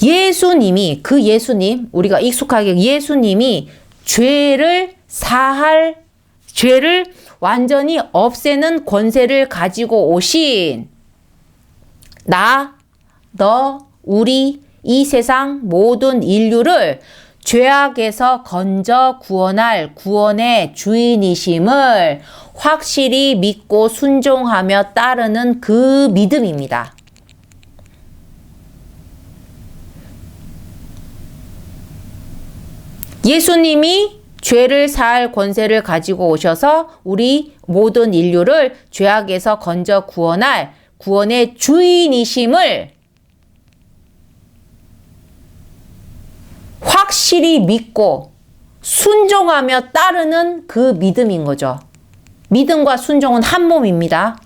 예수님이, 그 예수님, 우리가 익숙하게 예수님이 죄를 완전히 없애는 권세를 가지고 오신 너, 우리, 이 세상 모든 인류를 죄악에서 건져 구원할 구원의 주인이심을 확실히 믿고 순종하며 따르는 그 믿음입니다. 예수님이 죄를 사할 권세를 가지고 오셔서 우리 모든 인류를 죄악에서 건져 구원할 구원의 주인이심을 확실히 믿고 순종하며 따르는 그 믿음인 거죠. 믿음과 순종은 한 몸입니다.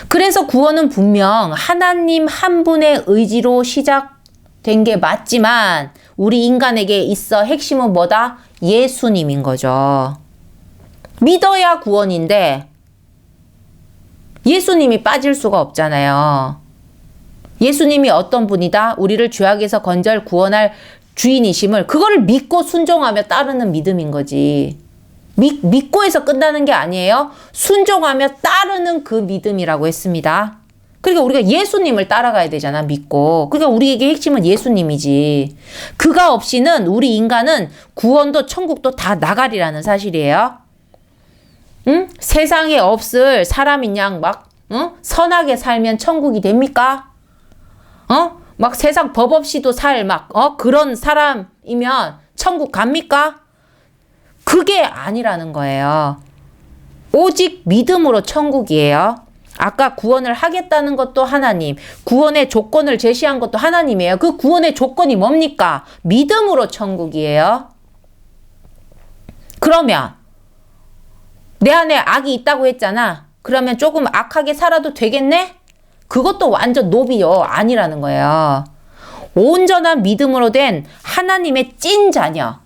그래서 구원은 분명 하나님 한 분의 의지로 시작된 게 맞지만 우리 인간에게 있어 핵심은 뭐다? 예수님인 거죠. 믿어야 구원인데 예수님이 빠질 수가 없잖아요. 예수님이 어떤 분이다? 우리를 죄악에서 건져 구원할 주인이심을, 그거를 믿고 순종하며 따르는 믿음인 거지. 믿고 해서 끝나는 게 아니에요. 순종하며 따르는 그 믿음이라고 했습니다. 그러니까 우리가 예수님을 따라가야 되잖아, 믿고. 그러니까 우리에게 핵심은 예수님이지. 그가 없이는 우리 인간은 구원도 천국도 다 나가리라는 사실이에요. 응? 세상에 없을 사람인 양 선하게 살면 천국이 됩니까? 막 세상 법 없이도 그런 사람이면 천국 갑니까? 그게 아니라는 거예요. 오직 믿음으로 천국이에요. 아까 구원을 하겠다는 것도 하나님, 구원의 조건을 제시한 것도 하나님이에요. 그 구원의 조건이 뭡니까? 믿음으로 천국이에요. 그러면 내 안에 악이 있다고 했잖아. 그러면 조금 악하게 살아도 되겠네? 그것도 완전 노비요. 아니라는 거예요. 온전한 믿음으로 된 하나님의 찐 자녀.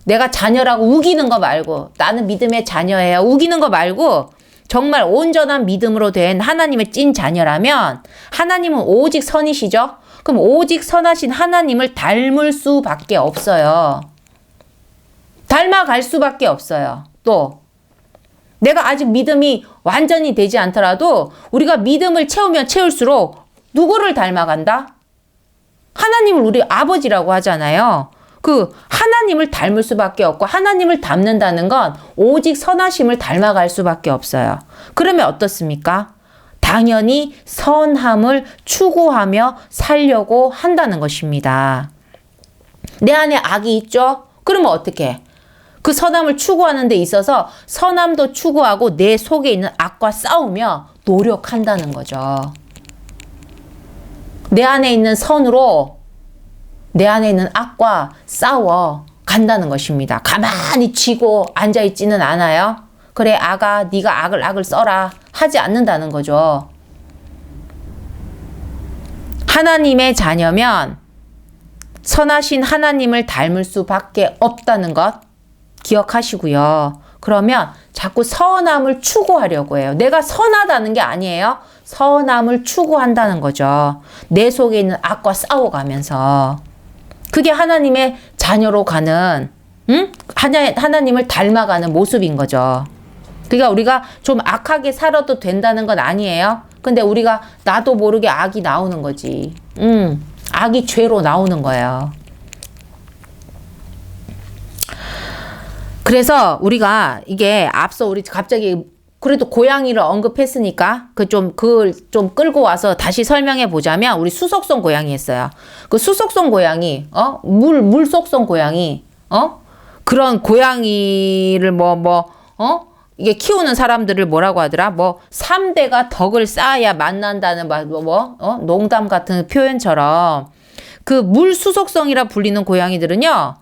내가 자녀라고 우기는 거 말고, 나는 믿음의 자녀예요. 우기는 거 말고 정말 온전한 믿음으로 된 하나님의 찐 자녀라면 하나님은 오직 선이시죠? 그럼 오직 선하신 하나님을 닮을 수밖에 없어요. 닮아갈 수밖에 없어요. 또 내가 아직 믿음이 완전히 되지 않더라도 우리가 믿음을 채우면 채울수록 누구를 닮아간다? 하나님을 우리 아버지라고 하잖아요. 그 하나님을 닮을 수밖에 없고 하나님을 닮는다는 건 오직 선하심을 닮아갈 수밖에 없어요. 그러면 어떻습니까? 당연히 선함을 추구하며 살려고 한다는 것입니다. 내 안에 악이 있죠? 그러면 어떻게? 그 선함을 추구하는 데 있어서 선함도 추구하고 내 속에 있는 악과 싸우며 노력한다는 거죠. 내 안에 있는 선으로 내 안에 있는 악과 싸워 간다는 것입니다. 가만히 쥐고 앉아있지는 않아요. 그래 악아 네가 악을 써라 하지 않는다는 거죠. 하나님의 자녀면 선하신 하나님을 닮을 수밖에 없다는 것 기억하시고요. 그러면 자꾸 선함을 추구하려고 해요. 내가 선하다는 게 아니에요. 선함을 추구한다는 거죠. 내 속에 있는 악과 싸워가면서. 그게 하나님의 자녀로 가는 하나님을 닮아가는 모습인 거죠. 그러니까 우리가 좀 악하게 살아도 된다는 건 아니에요. 근데 우리가 나도 모르게 악이 나오는 거지. 악이 죄로 나오는 거예요. 그래서 우리가 이게 앞서 우리 갑자기 그래도 고양이를 언급했으니까 그걸 좀 끌고 와서 다시 설명해 보자면 우리 수속성 고양이 했어요. 그 수속성 고양이, 물속성 고양이, 그런 고양이를 이게 키우는 사람들을 뭐라고 하더라? 3대가 덕을 쌓아야 만난다는 농담 같은 표현처럼 그 물 수속성이라 불리는 고양이들은요.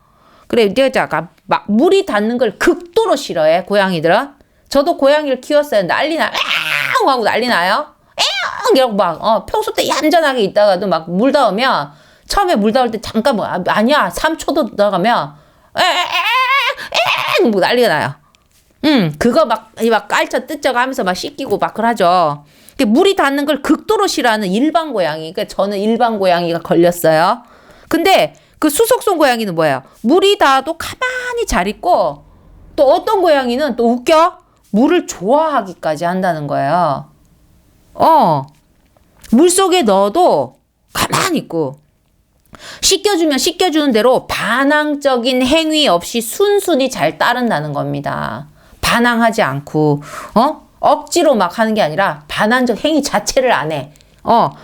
그래, 내가 막 물이 닿는 걸 극도로 싫어해, 고양이들은. 저도 고양이를 키웠어요. 난리나, 에옹! 하고 난리나요. 에옹! 이러고 막, 평소 때 얌전하게 있다가도 막 물 닿으면, 처음에 물 닿을 때 잠깐 아니야. 3초도 들어가면, 에옹! 뭐 난리가 나요. 그거 막 깔쳐 뜯져 가면서 막 씻기고 막 그러죠. 물이 닿는 걸 극도로 싫어하는 일반 고양이. 그러니까 저는 일반 고양이가 걸렸어요. 근데 그 수속성 고양이는 뭐예요? 물이 닿아도 가만히 잘 있고, 또 어떤 고양이는 또 웃겨? 물을 좋아하기까지 한다는 거예요. 물 속에 넣어도 가만히 있고, 씻겨주면 씻겨주는 대로 반항적인 행위 없이 순순히 잘 따른다는 겁니다. 반항하지 않고, 억지로 막 하는 게 아니라 반항적 행위 자체를 안 해.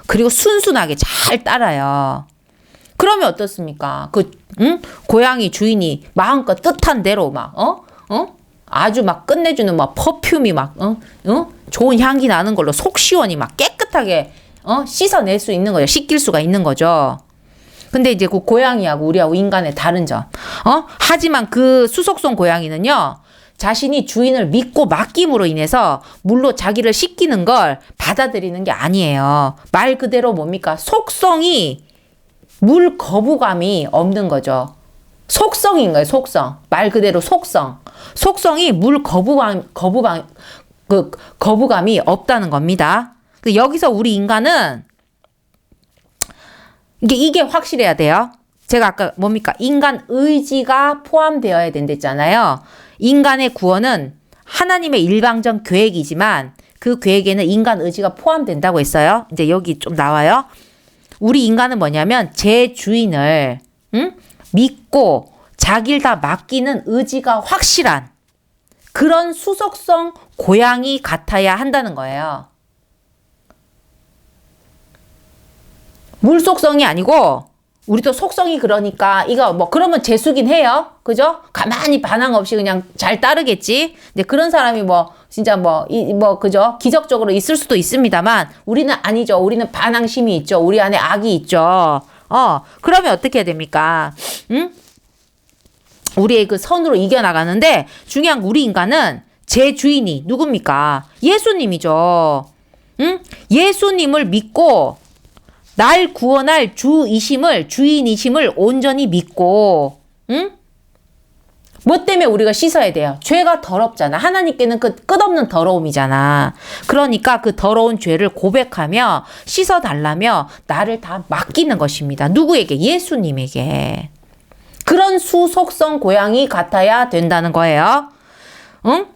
그리고 순순하게 잘 따라요. 그러면 어떻습니까? 고양이 주인이 마음껏 뜻한 대로 아주 막 끝내주는 퍼퓸이 좋은 향기 나는 걸로 속 시원히 막 깨끗하게, 씻어낼 수 있는 거죠. 씻길 수가 있는 거죠. 근데 이제 그 고양이하고 우리하고 인간의 다른 점. 하지만 그 수속성 고양이는요, 자신이 주인을 믿고 맡김으로 인해서 물로 자기를 씻기는 걸 받아들이는 게 아니에요. 말 그대로 뭡니까? 속성이 물 거부감이 없는 거죠. 속성인 거예요, 속성. 말 그대로 속성. 속성이 물 거부감이 없다는 겁니다. 여기서 우리 인간은 이게 확실해야 돼요. 제가 아까 뭡니까? 인간 의지가 포함되어야 된댔잖아요. 인간의 구원은 하나님의 일방적 계획이지만 그 계획에는 인간 의지가 포함된다고 했어요. 이제 여기 좀 나와요. 우리 인간은 뭐냐면 제 주인을 믿고 자기를 다 맡기는 의지가 확실한 그런 수속성 고양이 같아야 한다는 거예요. 물 속성이 아니고 우리도 속성이 그러니까 이거 그러면 재수긴 해요. 그죠? 가만히 반항 없이 그냥 잘 따르겠지. 근데 그런 사람이 진짜 그죠? 기적적으로 있을 수도 있습니다만 우리는 아니죠. 우리는 반항심이 있죠. 우리 안에 악이 있죠. 그러면 어떻게 해야 됩니까? 우리의 그 선으로 이겨나가는데 중요한 우리 인간은 제 주인이 누굽니까? 예수님이죠. 예수님을 믿고 날 구원할 주인이심을 온전히 믿고, 뭐 때문에 우리가 씻어야 돼요? 죄가 더럽잖아. 하나님께는 그 끝없는 더러움이잖아. 그러니까 그 더러운 죄를 고백하며 씻어달라며 나를 다 맡기는 것입니다. 누구에게? 예수님에게. 그런 수속성 고양이 같아야 된다는 거예요. 응?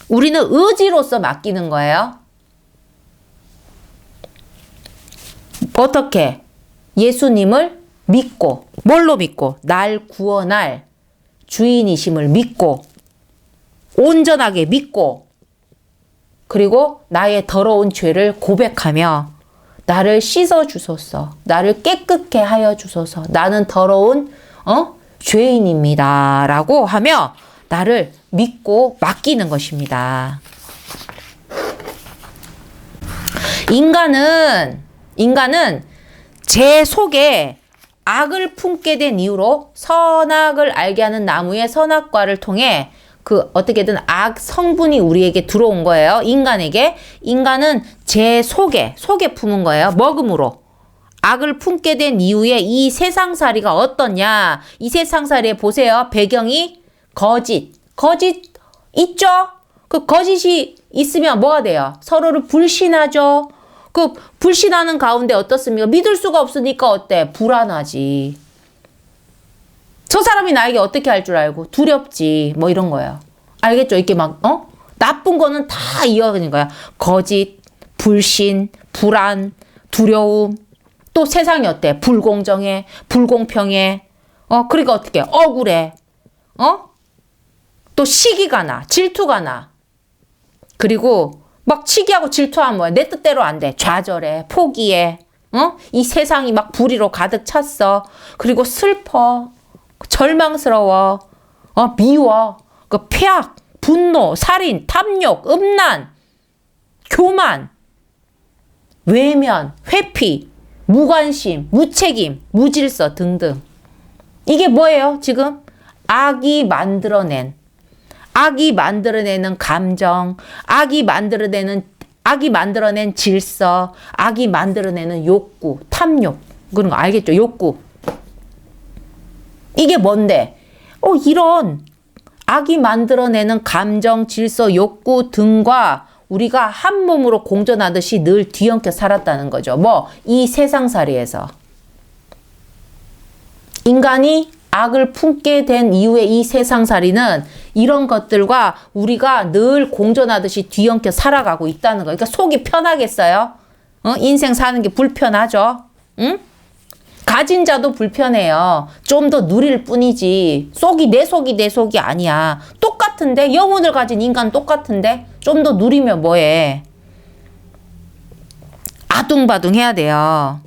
우리는 의지로서 맡기는 거예요. 어떻게? 예수님을 믿고, 뭘로 믿고? 날 구원할 주인이심을 믿고, 온전하게 믿고, 그리고 나의 더러운 죄를 고백하며 나를 씻어 주소서, 나를 깨끗게 하여 주소서, 나는 더러운 죄인입니다 라고 하며 나를 믿고 맡기는 것입니다. 인간은 제 속에 악을 품게 된 이유로 선악을 알게 하는 나무의 선악과를 통해 그 어떻게든 악 성분이 우리에게 들어온 거예요. 인간은 제 속에 품은 거예요. 먹음으로. 악을 품게 된 이후에 이 세상살이가 어떠냐. 이 세상살이에 보세요. 배경이 거짓 있죠? 그 거짓이 있으면 뭐가 돼요? 서로를 불신하죠. 그 불신하는 가운데 어떻습니까? 믿을 수가 없으니까 어때? 불안하지. 저 사람이 나에게 어떻게 할 줄 알고 두렵지. 뭐 이런 거예요. 알겠죠? 이렇게 막 나쁜 거는 다 이어가는 거야. 거짓, 불신, 불안, 두려움. 또 세상이 어때? 불공정해, 불공평해. 그러니까 어떻게? 억울해. 또 시기가 나, 질투가 나. 그리고 막 치기하고 질투하면 뭐야? 내 뜻대로 안 돼. 좌절해, 포기해. 이 세상이 막 불의로 가득 찼어. 그리고 슬퍼, 절망스러워, 미워, 그 폐악, 분노, 살인, 탐욕, 음란, 교만, 외면, 회피, 무관심, 무책임, 무질서 등등. 이게 뭐예요? 지금 악이 만들어내는 감정, 악이 만들어낸 질서, 악이 만들어내는 욕구, 탐욕. 그런 거 알겠죠? 욕구. 이게 뭔데? 이런 악이 만들어내는 감정, 질서, 욕구 등과 우리가 한 몸으로 공존하듯이 늘 뒤엉켜 살았다는 거죠. 이 세상살이에서. 인간이 악을 품게 된 이후에 이 세상살이는 이런 것들과 우리가 늘 공존하듯이 뒤엉켜 살아가고 있다는 거예요. 그러니까 속이 편하겠어요? 인생 사는 게 불편하죠? 응? 가진 자도 불편해요. 좀 더 누릴 뿐이지. 내 속이 아니야. 똑같은데? 영혼을 가진 인간 똑같은데? 좀 더 누리면 뭐해? 아둥바둥 해야 돼요.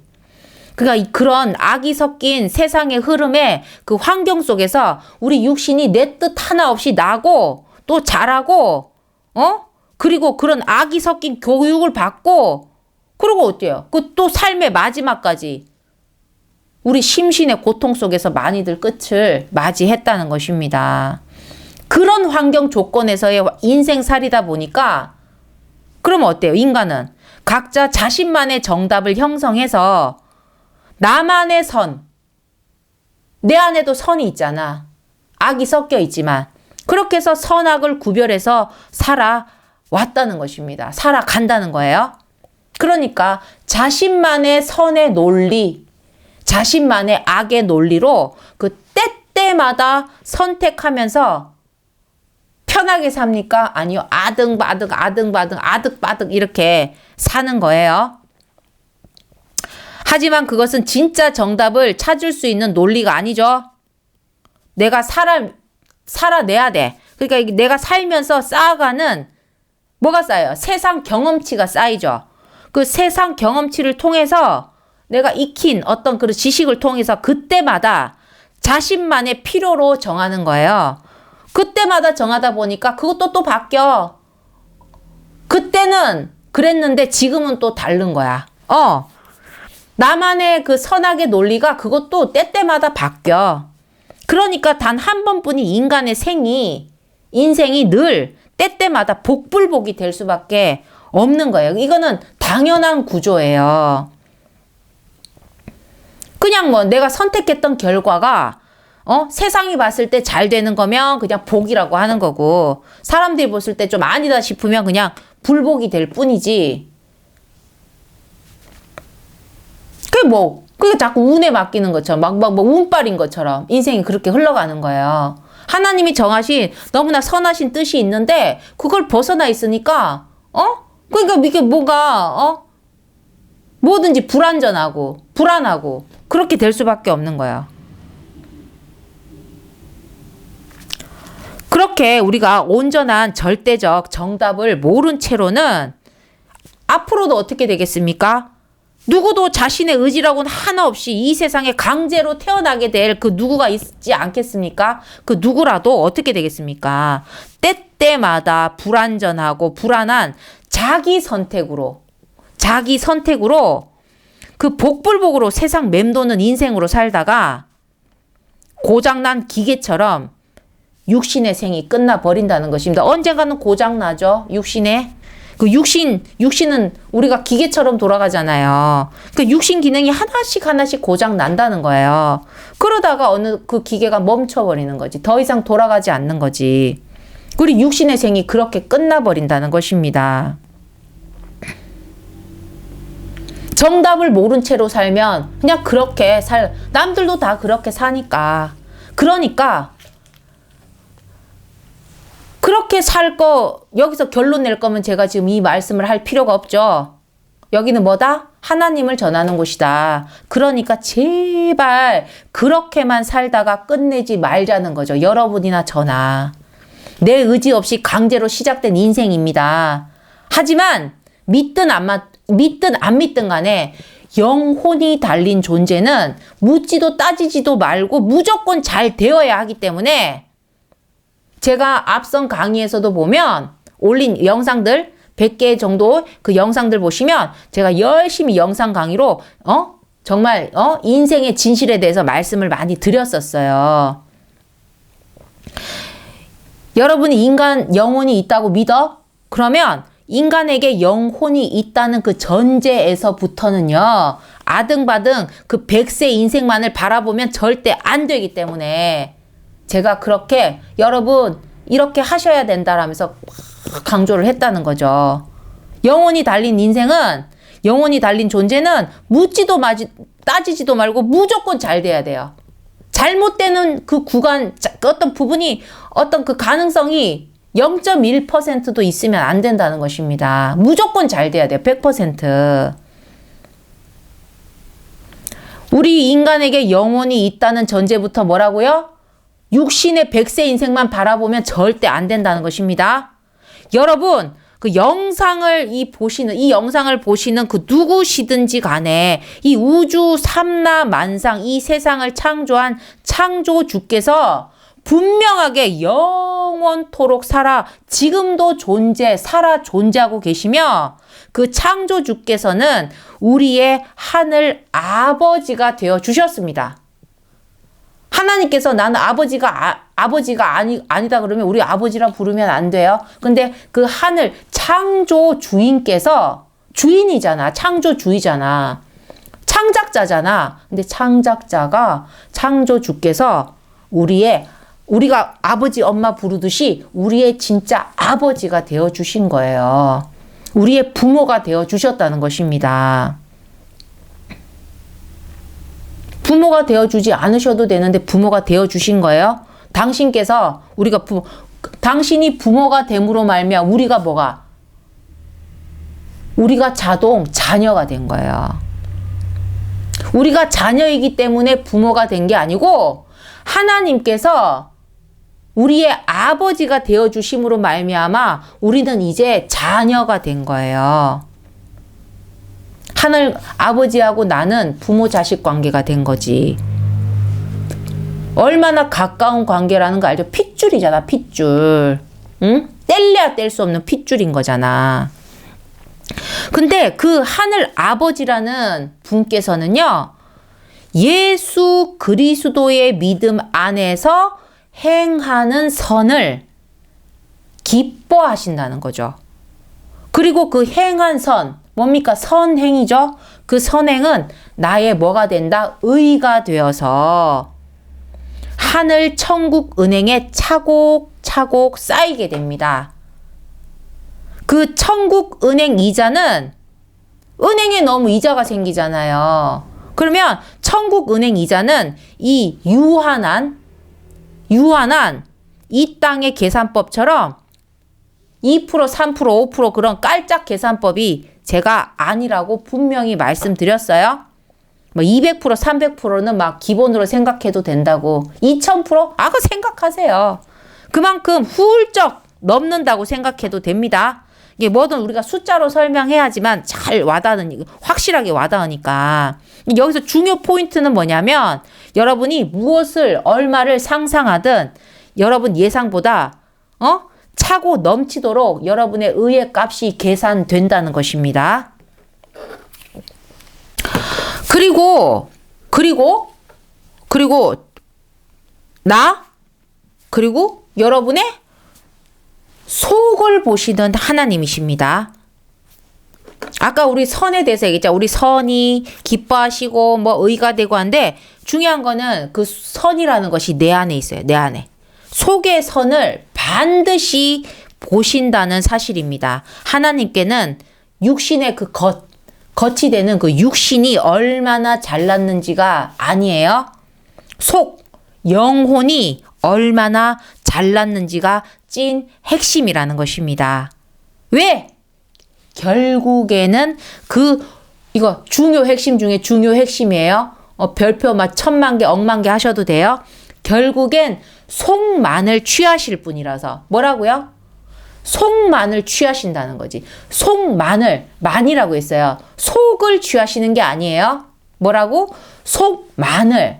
그러니까 그런 악이 섞인 세상의 흐름에 그 환경 속에서 우리 육신이 내 뜻 하나 없이 나고 또 자라고 그리고 그런 악이 섞인 교육을 받고 그리고 어때요? 그 또 삶의 마지막까지 우리 심신의 고통 속에서 많이들 끝을 맞이했다는 것입니다. 그런 환경 조건에서의 인생살이다 보니까 그러면 어때요? 인간은 각자 자신만의 정답을 형성해서 나만의 선, 내 안에도 선이 있잖아. 악이 섞여 있지만 그렇게 해서 선악을 구별해서 살아왔다는 것입니다. 살아간다는 거예요. 그러니까 자신만의 선의 논리, 자신만의 악의 논리로 그 때때마다 선택하면서 편하게 삽니까? 아니요. 아등바등 아득바득 이렇게 사는 거예요. 하지만 그것은 진짜 정답을 찾을 수 있는 논리가 아니죠. 내가 살아내야 돼. 그러니까 내가 살면서 쌓아가는 뭐가 쌓여요? 세상 경험치가 쌓이죠. 그 세상 경험치를 통해서 내가 익힌 어떤 그런 지식을 통해서 그때마다 자신만의 필요로 정하는 거예요. 그때마다 정하다 보니까 그것도 또 바뀌어. 그때는 그랬는데 지금은 또 다른 거야. 나만의 그 선악의 논리가 그것도 때때마다 바뀌어. 그러니까 단 한 번뿐인 인간의 인생이 늘 때때마다 복불복이 될 수밖에 없는 거예요. 이거는 당연한 구조예요. 그냥 내가 선택했던 결과가 세상이 봤을 때 잘 되는 거면 그냥 복이라고 하는 거고 사람들이 봤을 때 좀 아니다 싶으면 그냥 불복이 될 뿐이지. 그게 자꾸 운에 맡기는 것처럼 막 운빨인 것처럼 인생이 그렇게 흘러가는 거예요. 하나님이 정하신 너무나 선하신 뜻이 있는데 그걸 벗어나 있으니까 그러니까 이게 뭔가 뭐든지 불안전하고 불안하고 그렇게 될 수밖에 없는 거예요. 그렇게 우리가 온전한 절대적 정답을 모른 채로는 앞으로도 어떻게 되겠습니까? 누구도 자신의 의지라고는 하나 없이 이 세상에 강제로 태어나게 될 그 누구가 있지 않겠습니까? 그 누구라도 어떻게 되겠습니까? 때때마다 불안전하고 불안한 자기 선택으로 그 복불복으로 세상 맴도는 인생으로 살다가 고장난 기계처럼 육신의 생이 끝나버린다는 것입니다. 언젠가는 고장나죠. 그 육신은 우리가 기계처럼 돌아가잖아요. 그 육신 기능이 하나씩 고장난다는 거예요. 그러다가 어느 그 기계가 멈춰버리는 거지. 더 이상 돌아가지 않는 거지. 우리 육신의 생이 그렇게 끝나버린다는 것입니다. 정답을 모른 채로 살면 그냥 그렇게 남들도 다 그렇게 사니까. 그러니까 그렇게 여기서 결론 낼 거면 제가 지금 이 말씀을 할 필요가 없죠. 여기는 뭐다? 하나님을 전하는 곳이다. 그러니까 제발 그렇게만 살다가 끝내지 말자는 거죠. 여러분이나 저나. 내 의지 없이 강제로 시작된 인생입니다. 하지만 믿든 안 믿든 간에 영혼이 달린 존재는 묻지도 따지지도 말고 무조건 잘 되어야 하기 때문에 제가 앞선 강의에서도 보면 올린 영상들 100개 정도 그 영상들 보시면 제가 열심히 영상 강의로 정말 인생의 진실에 대해서 말씀을 많이 드렸었어요. 여러분이 인간 영혼이 있다고 믿어? 그러면 인간에게 영혼이 있다는 그 전제에서부터는요. 아등바등 그 100세 인생만을 바라보면 절대 안 되기 때문에 제가 그렇게 여러분 이렇게 하셔야 된다라면서 강조를 했다는 거죠. 영혼이 달린 존재는 묻지도 따지지도 말고 무조건 잘 돼야 돼요. 잘못되는 그 구간, 어떤 부분이 어떤 그 가능성이 0.1%도 있으면 안 된다는 것입니다. 무조건 잘 돼야 돼요. 100%. 우리 인간에게 영혼이 있다는 전제부터 뭐라고요? 육신의 100세 인생만 바라보면 절대 안 된다는 것입니다. 여러분, 이 영상을 보시는 그 누구시든지 간에 이 우주 삼라만상 이 세상을 창조한 창조주께서 분명하게 영원토록 지금도 존재하고 계시며 그 창조주께서는 우리의 하늘 아버지가 되어 주셨습니다. 하나님께서 나는 아버지가 아니다 그러면 우리 아버지라 부르면 안 돼요. 근데 그 하늘 창조주인께서 주인이잖아. 창조주이잖아. 창작자잖아. 근데 창조주께서 우리가 아버지 엄마 부르듯이 우리의 진짜 아버지가 되어 주신 거예요. 우리의 부모가 되어 주셨다는 것입니다. 부모가 되어주지 않으셔도 되는데 부모가 되어주신 거예요. 당신께서 당신이 부모가 됨으로 말미암아 우리가 자녀가 된 거예요. 우리가 자녀이기 때문에 부모가 된 게 아니고 하나님께서 우리의 아버지가 되어주심으로 말미암아 우리는 이제 자녀가 된 거예요. 하늘 아버지하고 나는 부모 자식 관계가 된 거지. 얼마나 가까운 관계라는 거 알죠? 핏줄이잖아, 핏줄. 응? 뗄래야 뗄 수 없는 핏줄인 거잖아. 근데 그 하늘 아버지라는 분께서는요, 예수 그리스도의 믿음 안에서 행하는 선을 기뻐하신다는 거죠. 그리고 그 행한 선, 뭡니까? 선행이죠. 그 선행은 나의 뭐가 된다? 의가 되어서 하늘 천국 은행에 차곡차곡 쌓이게 됩니다. 그 천국 은행 이자는 은행에 너무 이자가 생기잖아요. 그러면 천국 은행 이자는 이 유한한 이 땅의 계산법처럼 2%, 3%, 5% 그런 깔짝 계산법이 제가 아니라고 분명히 말씀드렸어요. 뭐 200%, 300%는 막 기본으로 생각해도 된다고. 2000%? 아, 그 생각하세요. 그만큼 훌쩍 넘는다고 생각해도 됩니다. 이게 뭐든 우리가 숫자로 설명해야지만 잘 와닿는, 확실하게 와닿으니까. 여기서 중요 포인트는 뭐냐면 여러분이 무엇을 얼마를 상상하든 여러분 예상보다 차고 넘치도록 여러분의 의의 값이 계산된다는 것입니다. 그리고 여러분의 속을 보시는 하나님이십니다. 아까 우리 선에 대해서 얘기했죠. 우리 선이 기뻐하시고 뭐 의가 되고 한데 중요한 거는 그 선이라는 것이 내 안에 있어요. 내 안에. 속의 선을 반드시 보신다는 사실입니다. 하나님께는 육신의 그 겉이 되는 그 육신이 얼마나 잘났는지가 아니에요. 속, 영혼이 얼마나 잘났는지가 찐 핵심이라는 것입니다. 왜? 결국에는 이거 중요 핵심 중에 중요 핵심이에요. 별표 막 1000만 개, 억만 개 하셔도 돼요. 결국엔 속만을 취하실 분이라서. 뭐라고요? 속만을 취하신다는 거지. 만이라고 했어요. 속을 취하시는 게 아니에요. 뭐라고? 속만을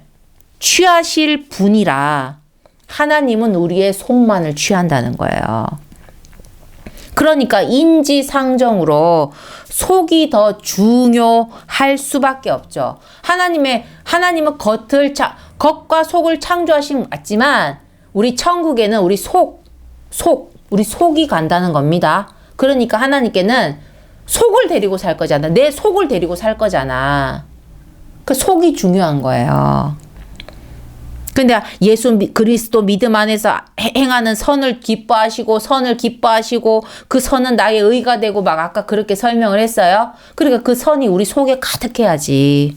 취하실 분이라 하나님은 우리의 속만을 취한다는 거예요. 그러니까 인지상정으로 속이 더 중요할 수밖에 없죠. 하나님은 겉과 속을 창조하신 것 같지만 우리 천국에는 우리 우리 속이 간다는 겁니다. 그러니까 하나님께는 속을 데리고 살 거잖아. 내 속을 데리고 살 거잖아. 그 속이 중요한 거예요. 근데 예수 그리스도 믿음 안에서 행하는 선을 기뻐하시고 그 선은 나의 의가 되고 막 아까 그렇게 설명을 했어요. 그러니까 그 선이 우리 속에 가득해야지.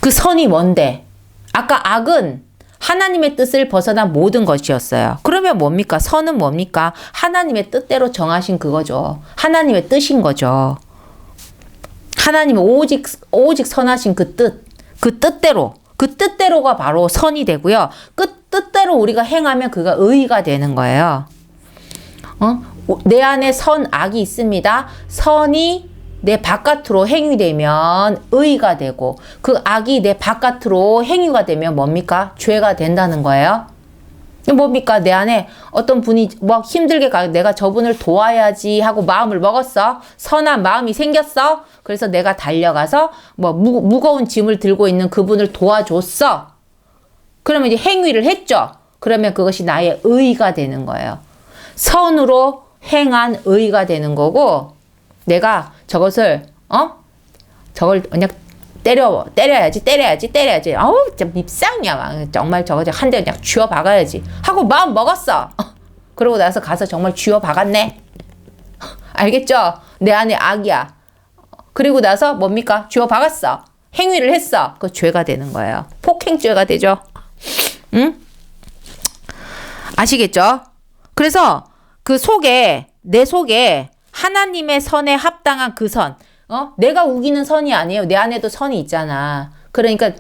그 선이 뭔데? 아까 악은 하나님의 뜻을 벗어난 모든 것이었어요. 그러면 뭡니까? 선은 뭡니까? 하나님의 뜻대로 정하신 그거죠. 하나님의 뜻인 거죠. 하나님은 오직 선하신 그 뜻대로가 바로 선이 되고요. 그 뜻대로 우리가 행하면 그가 의가 되는 거예요. 내 안에 선악이 있습니다. 선이 내 바깥으로 행위되면 의가 되고 그 악이 내 바깥으로 행위가 되면 뭡니까? 죄가 된다는 거예요. 뭡니까? 내 안에 어떤 분이 뭐 힘들게 내가 저분을 도와야지 하고 마음을 먹었어. 선한 마음이 생겼어. 그래서 내가 달려가서 뭐 무거운 짐을 들고 있는 그분을 도와줬어. 그러면 이제 행위를 했죠. 그러면 그것이 나의 의가 되는 거예요. 선으로 행한 의가 되는 거고 내가 저걸 그냥 때려야지. 아우, 진짜 밉상이야. 정말 저거 한 대 그냥 쥐어 박아야지. 하고 마음 먹었어. 그러고 나서 가서 정말 쥐어 박았네. 알겠죠? 내 안에 악이야. 그리고 나서 뭡니까? 쥐어 박았어. 행위를 했어. 그 죄가 되는 거예요. 폭행죄가 되죠. 응? 아시겠죠? 그래서 내 속에 하나님의 선에 합당한 그 선, 내가 우기는 선이 아니에요. 내 안에도 선이 있잖아. 그러니까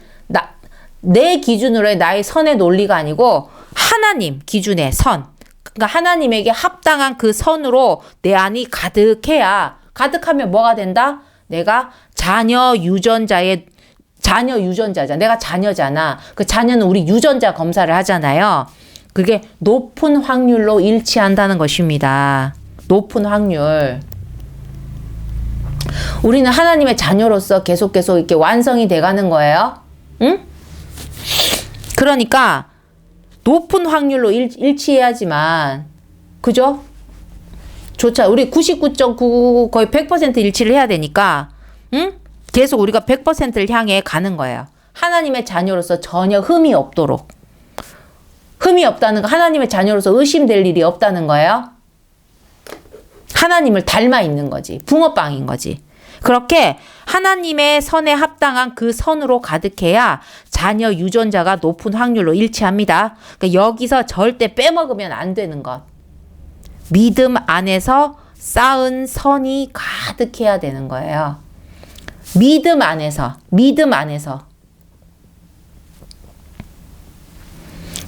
내 기준으로의 나의 선의 논리가 아니고 하나님 기준의 선. 그러니까 하나님에게 합당한 그 선으로 내 안이 가득하면 뭐가 된다? 내가 자녀 유전자잖아. 내가 자녀잖아. 그 자녀는 우리 유전자 검사를 하잖아요. 그게 높은 확률로 일치한다는 것입니다. 높은 확률. 우리는 하나님의 자녀로서 계속 이렇게 완성이 돼가는 거예요. 응? 그러니까 높은 확률로 일치해야지만, 그죠? 좋죠. 우리 99.99 거의 100% 일치를 해야 되니까, 응? 계속 우리가 100%를 향해 가는 거예요. 하나님의 자녀로서 전혀 흠이 없도록. 흠이 없다는 거, 하나님의 자녀로서 의심될 일이 없다는 거예요. 하나님을 닮아 있는 거지. 붕어빵인 거지. 그렇게 하나님의 선에 합당한 그 선으로 가득해야 자녀 유전자가 높은 확률로 일치합니다. 그러니까 여기서 절대 빼먹으면 안 되는 것. 믿음 안에서 쌓은 선이 가득해야 되는 거예요. 믿음 안에서, 믿음 안에서.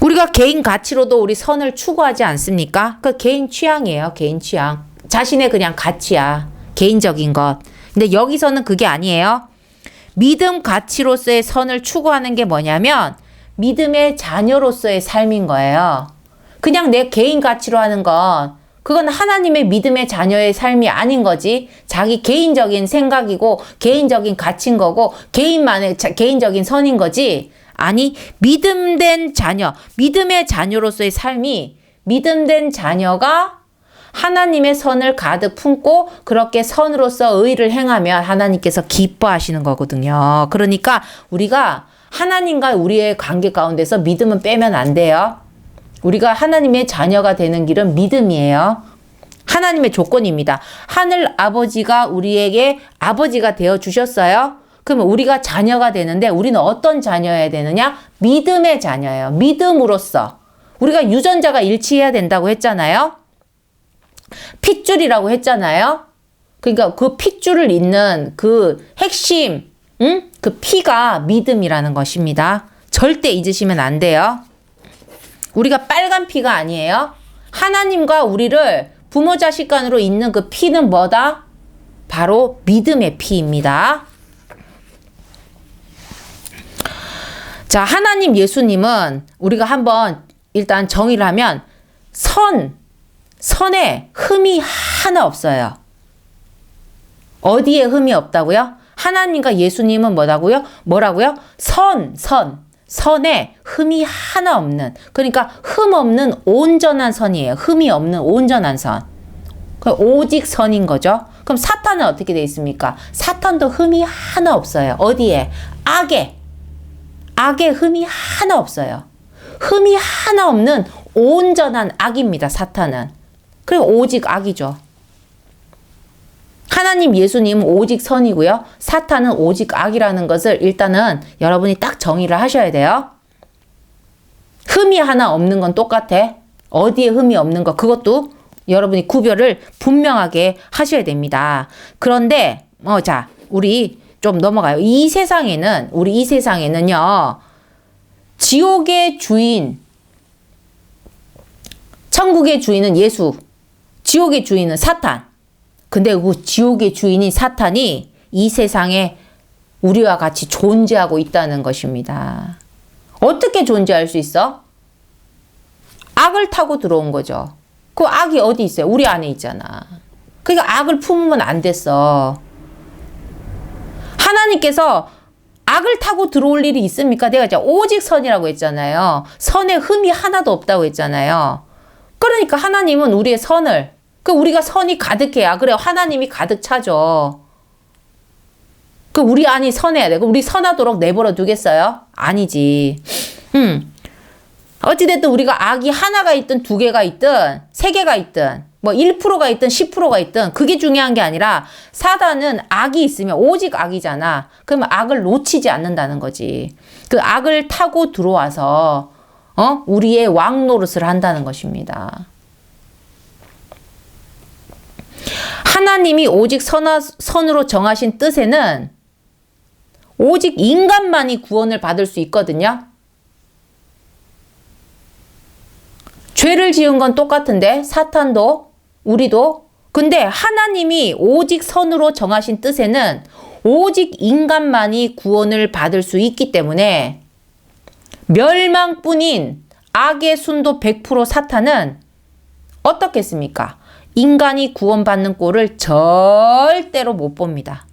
우리가 개인 가치로도 우리 선을 추구하지 않습니까? 그 개인 취향이에요. 개인 취향. 자신의 그냥 가치야. 개인적인 것. 근데 여기서는 그게 아니에요. 믿음 가치로서의 선을 추구하는 게 뭐냐면 믿음의 자녀로서의 삶인 거예요. 그냥 내 개인 가치로 하는 건 그건 하나님의 믿음의 자녀의 삶이 아닌 거지. 자기 개인적인 생각이고 개인적인 가치인 거고 개인만의 개인적인 선인 거지. 아니, 믿음된 자녀, 믿음의 자녀로서의 삶이 믿음된 자녀가 하나님의 선을 가득 품고 그렇게 선으로서 의를 행하면 하나님께서 기뻐하시는 거거든요. 그러니까 우리가 하나님과 우리의 관계 가운데서 믿음은 빼면 안 돼요. 우리가 하나님의 자녀가 되는 길은 믿음이에요. 하나님의 조건입니다. 하늘 아버지가 우리에게 아버지가 되어 주셨어요. 그러면 우리가 자녀가 되는데 우리는 어떤 자녀여야 되느냐? 믿음의 자녀예요. 믿음으로써. 우리가 유전자가 일치해야 된다고 했잖아요. 핏줄이라고 했잖아요. 그러니까 그 핏줄을 잇는 그 핵심, 그 피가 믿음이라는 것입니다. 절대 잊으시면 안 돼요. 우리가 빨간 피가 아니에요. 하나님과 우리를 부모 자식 간으로 잇는 그 피는 뭐다? 바로 믿음의 피입니다. 자, 하나님 예수님은 우리가 한번 일단 정의를 하면 선에 흠이 하나 없어요. 어디에 흠이 없다고요? 하나님과 예수님은 뭐라고요? 선에 흠이 하나 없는, 그러니까 흠 없는 온전한 선이에요. 흠이 없는 온전한 선. 오직 선인 거죠. 그럼 사탄은 어떻게 돼 있습니까? 사탄도 흠이 하나 없어요. 어디에? 악에 흠이 하나 없어요. 흠이 하나 없는 온전한 악입니다. 사탄은. 그리고 오직 악이죠. 하나님 예수님은 오직 선이고요. 사탄은 오직 악이라는 것을 일단은 여러분이 딱 정의를 하셔야 돼요. 흠이 하나 없는 건 똑같아. 어디에 흠이 없는 거 그것도 여러분이 구별을 분명하게 하셔야 됩니다. 그런데 자, 우리 좀 넘어가요. 이 세상에는요. 지옥의 주인, 천국의 주인은 예수, 지옥의 주인은 사탄. 근데 그 지옥의 주인인 사탄이 이 세상에 우리와 같이 존재하고 있다는 것입니다. 어떻게 존재할 수 있어? 악을 타고 들어온 거죠. 그 악이 어디 있어요? 우리 안에 있잖아. 그러니까 악을 품으면 안 됐어. 하나님께서 악을 타고 들어올 일이 있습니까? 내가 이제 오직 선이라고 했잖아요. 선에 흠이 하나도 없다고 했잖아요. 그러니까 하나님은 우리의 선을, 우리가 선이 가득해야, 그래, 하나님이 가득 차죠. 우리 안이 선해야 돼. 우리 선하도록 내버려 두겠어요? 아니지. 어찌됐든 우리가 악이 하나가 있든 두 개가 있든 세 개가 있든 뭐 1%가 있든 10%가 있든 그게 중요한 게 아니라 사단은 악이 있으면 오직 악이잖아. 그러면 악을 놓치지 않는다는 거지. 그 악을 타고 들어와서 우리의 왕 노릇을 한다는 것입니다. 하나님이 오직 선으로 정하신 뜻에는 오직 인간만이 구원을 받을 수 있거든요. 죄를 지은 건 똑같은데 사탄도 우리도. 근데 하나님이 오직 선으로 정하신 뜻에는 오직 인간만이 구원을 받을 수 있기 때문에 멸망뿐인 악의 순도 100% 사탄은 어떻겠습니까? 인간이 구원받는 꼴을 절대로 못 봅니다.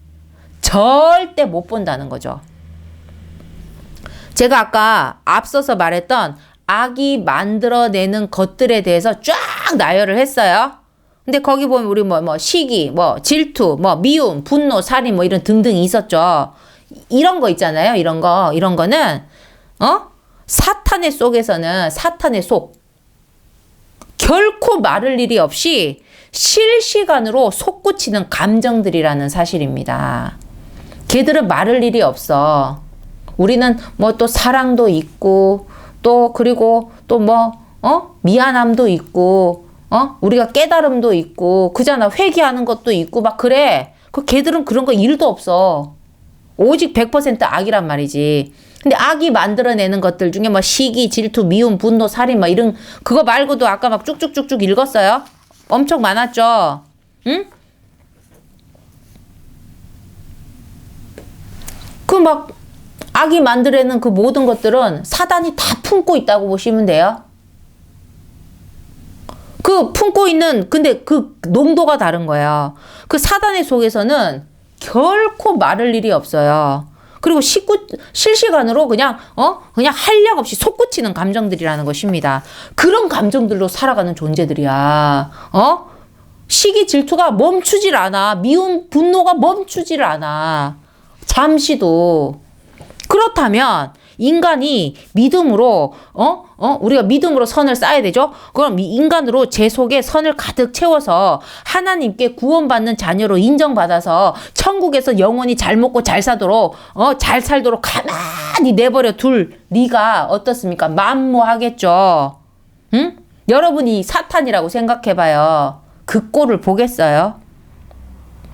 절대 못 본다는 거죠. 제가 아까 앞서서 말했던 악이 만들어내는 것들에 대해서 쫙 나열을 했어요. 근데 거기 보면 우리 시기, 질투, 미움, 분노, 살인 이런 등등이 있었죠. 이런 거 있잖아요. 이런 거는 사탄의 속에서는 사탄의 속. 결코 마를 일이 없이 실시간으로 솟구치는 감정들이라는 사실입니다. 걔들은 마를 일이 없어. 우리는 또 사랑도 있고 그리고 미안함도 있고 우리가 깨달음도 있고, 그잖아. 회개하는 것도 있고, 막 그래. 그 걔들은 그런 거 일도 없어. 오직 100% 악이란 말이지. 근데 악이 만들어내는 것들 중에 뭐 시기, 질투, 미움, 분노, 살인, 뭐 이런, 그거 말고도 아까 막 쭉쭉쭉쭉 읽었어요. 엄청 많았죠? 응? 그 막, 악이 만들어내는 그 모든 것들은 사단이 다 품고 있다고 보시면 돼요. 그 품고 있는, 근데 그 농도가 다른 거예요. 그 사단의 속에서는 결코 말할 일이 없어요. 그리고 실시간으로 그냥 한량 없이 솟구치는 감정들이라는 것입니다. 그런 감정들로 살아가는 존재들이야. 시기 질투가 멈추질 않아. 미움, 분노가 멈추질 않아. 잠시도. 그렇다면 인간이 믿음으로 우리가 믿음으로 선을 쌓아야 되죠. 그럼 인간으로 제 속에 선을 가득 채워서 하나님께 구원받는 자녀로 인정받아서 천국에서 영원히 잘 먹고 잘 사도록 잘 살도록 가만히 내버려 둘 리가 어떻습니까? 만무하겠죠. 응? 여러분이 사탄이라고 생각해봐요. 그 꼴을 보겠어요?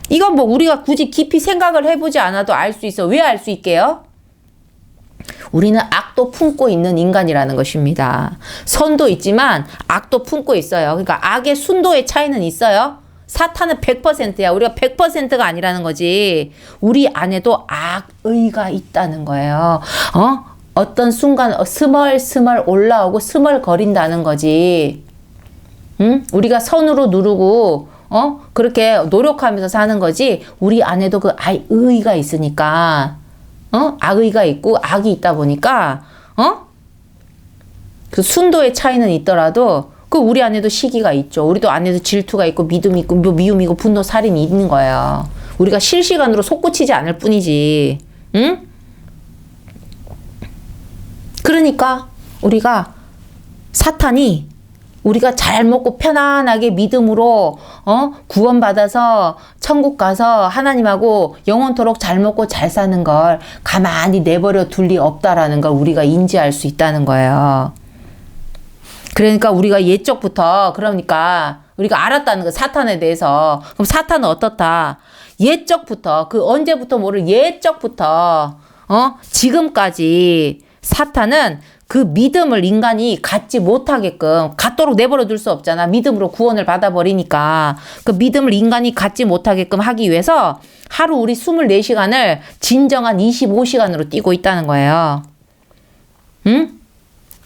이건 뭐 우리가 굳이 깊이 생각을 해보지 않아도 알 수 있어. 왜 알 수 있게요? 우리는 악도 품고 있는 인간이라는 것입니다. 선도 있지만 악도 품고 있어요. 그러니까 악의 순도의 차이는 있어요. 사탄은 100%야. 우리가 100%가 아니라는 거지. 우리 안에도 악의가 있다는 거예요. 어떤 순간 스멀스멀 올라오고 스멀거린다는 거지. 응? 우리가 선으로 누르고 그렇게 노력하면서 사는 거지. 우리 안에도 그 의의가 있으니까. 악의가 있고 악이 있다 보니까 그 순도의 차이는 있더라도 그 우리 안에도 시기가 있죠. 우리도 안에도 질투가 있고 믿음이 있고 미움이고 분노, 살인이 있는 거예요. 우리가 실시간으로 솟구치지 않을 뿐이지. 응? 그러니까 우리가 사탄이 우리가 잘 먹고 편안하게 믿음으로 구원받아서 천국 가서 하나님하고 영원토록 잘 먹고 잘 사는 걸 가만히 내버려 둘 리 없다라는 걸 우리가 인지할 수 있다는 거예요. 그러니까 우리가 예적부터 그러니까 우리가 알았다는 거 사탄에 대해서. 그럼 사탄은 어떻다? 예적부터 그 언제부터 모를 예적부터 지금까지 사탄은 그 믿음을 인간이 갖지 못하게끔 갖도록 내버려 둘 수 없잖아. 믿음으로 구원을 받아버리니까. 그 믿음을 인간이 갖지 못하게끔 하기 위해서 하루 우리 24시간을 진정한 25시간으로 뛰고 있다는 거예요. 응?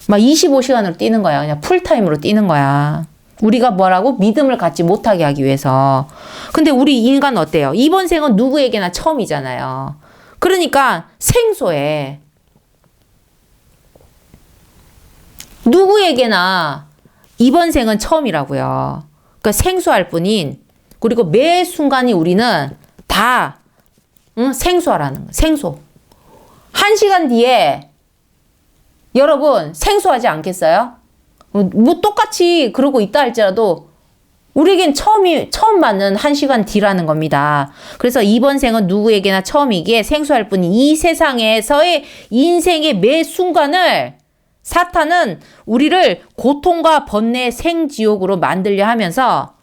막 25시간으로 뛰는 거야. 그냥 풀타임으로 뛰는 거야. 우리가 뭐라고? 믿음을 갖지 못하게 하기 위해서. 근데 우리 인간은 어때요? 이번 생은 누구에게나 처음이잖아요. 그러니까 생소해. 누구에게나 이번 생은 처음이라고요. 그러니까 생소할 뿐인, 그리고 매 순간이 우리는 다 생소하라는 거예요. 생소. 1시간 뒤에 여러분 생소하지 않겠어요? 뭐 똑같이 그러고 있다 할지라도 우리에겐 처음 맞는 1시간 뒤라는 겁니다. 그래서 이번 생은 누구에게나 처음이기에 생소할 뿐인 이 세상에서의 인생의 매 순간을 사탄은 우리를 고통과 번뇌의 생지옥으로 만들려 하면서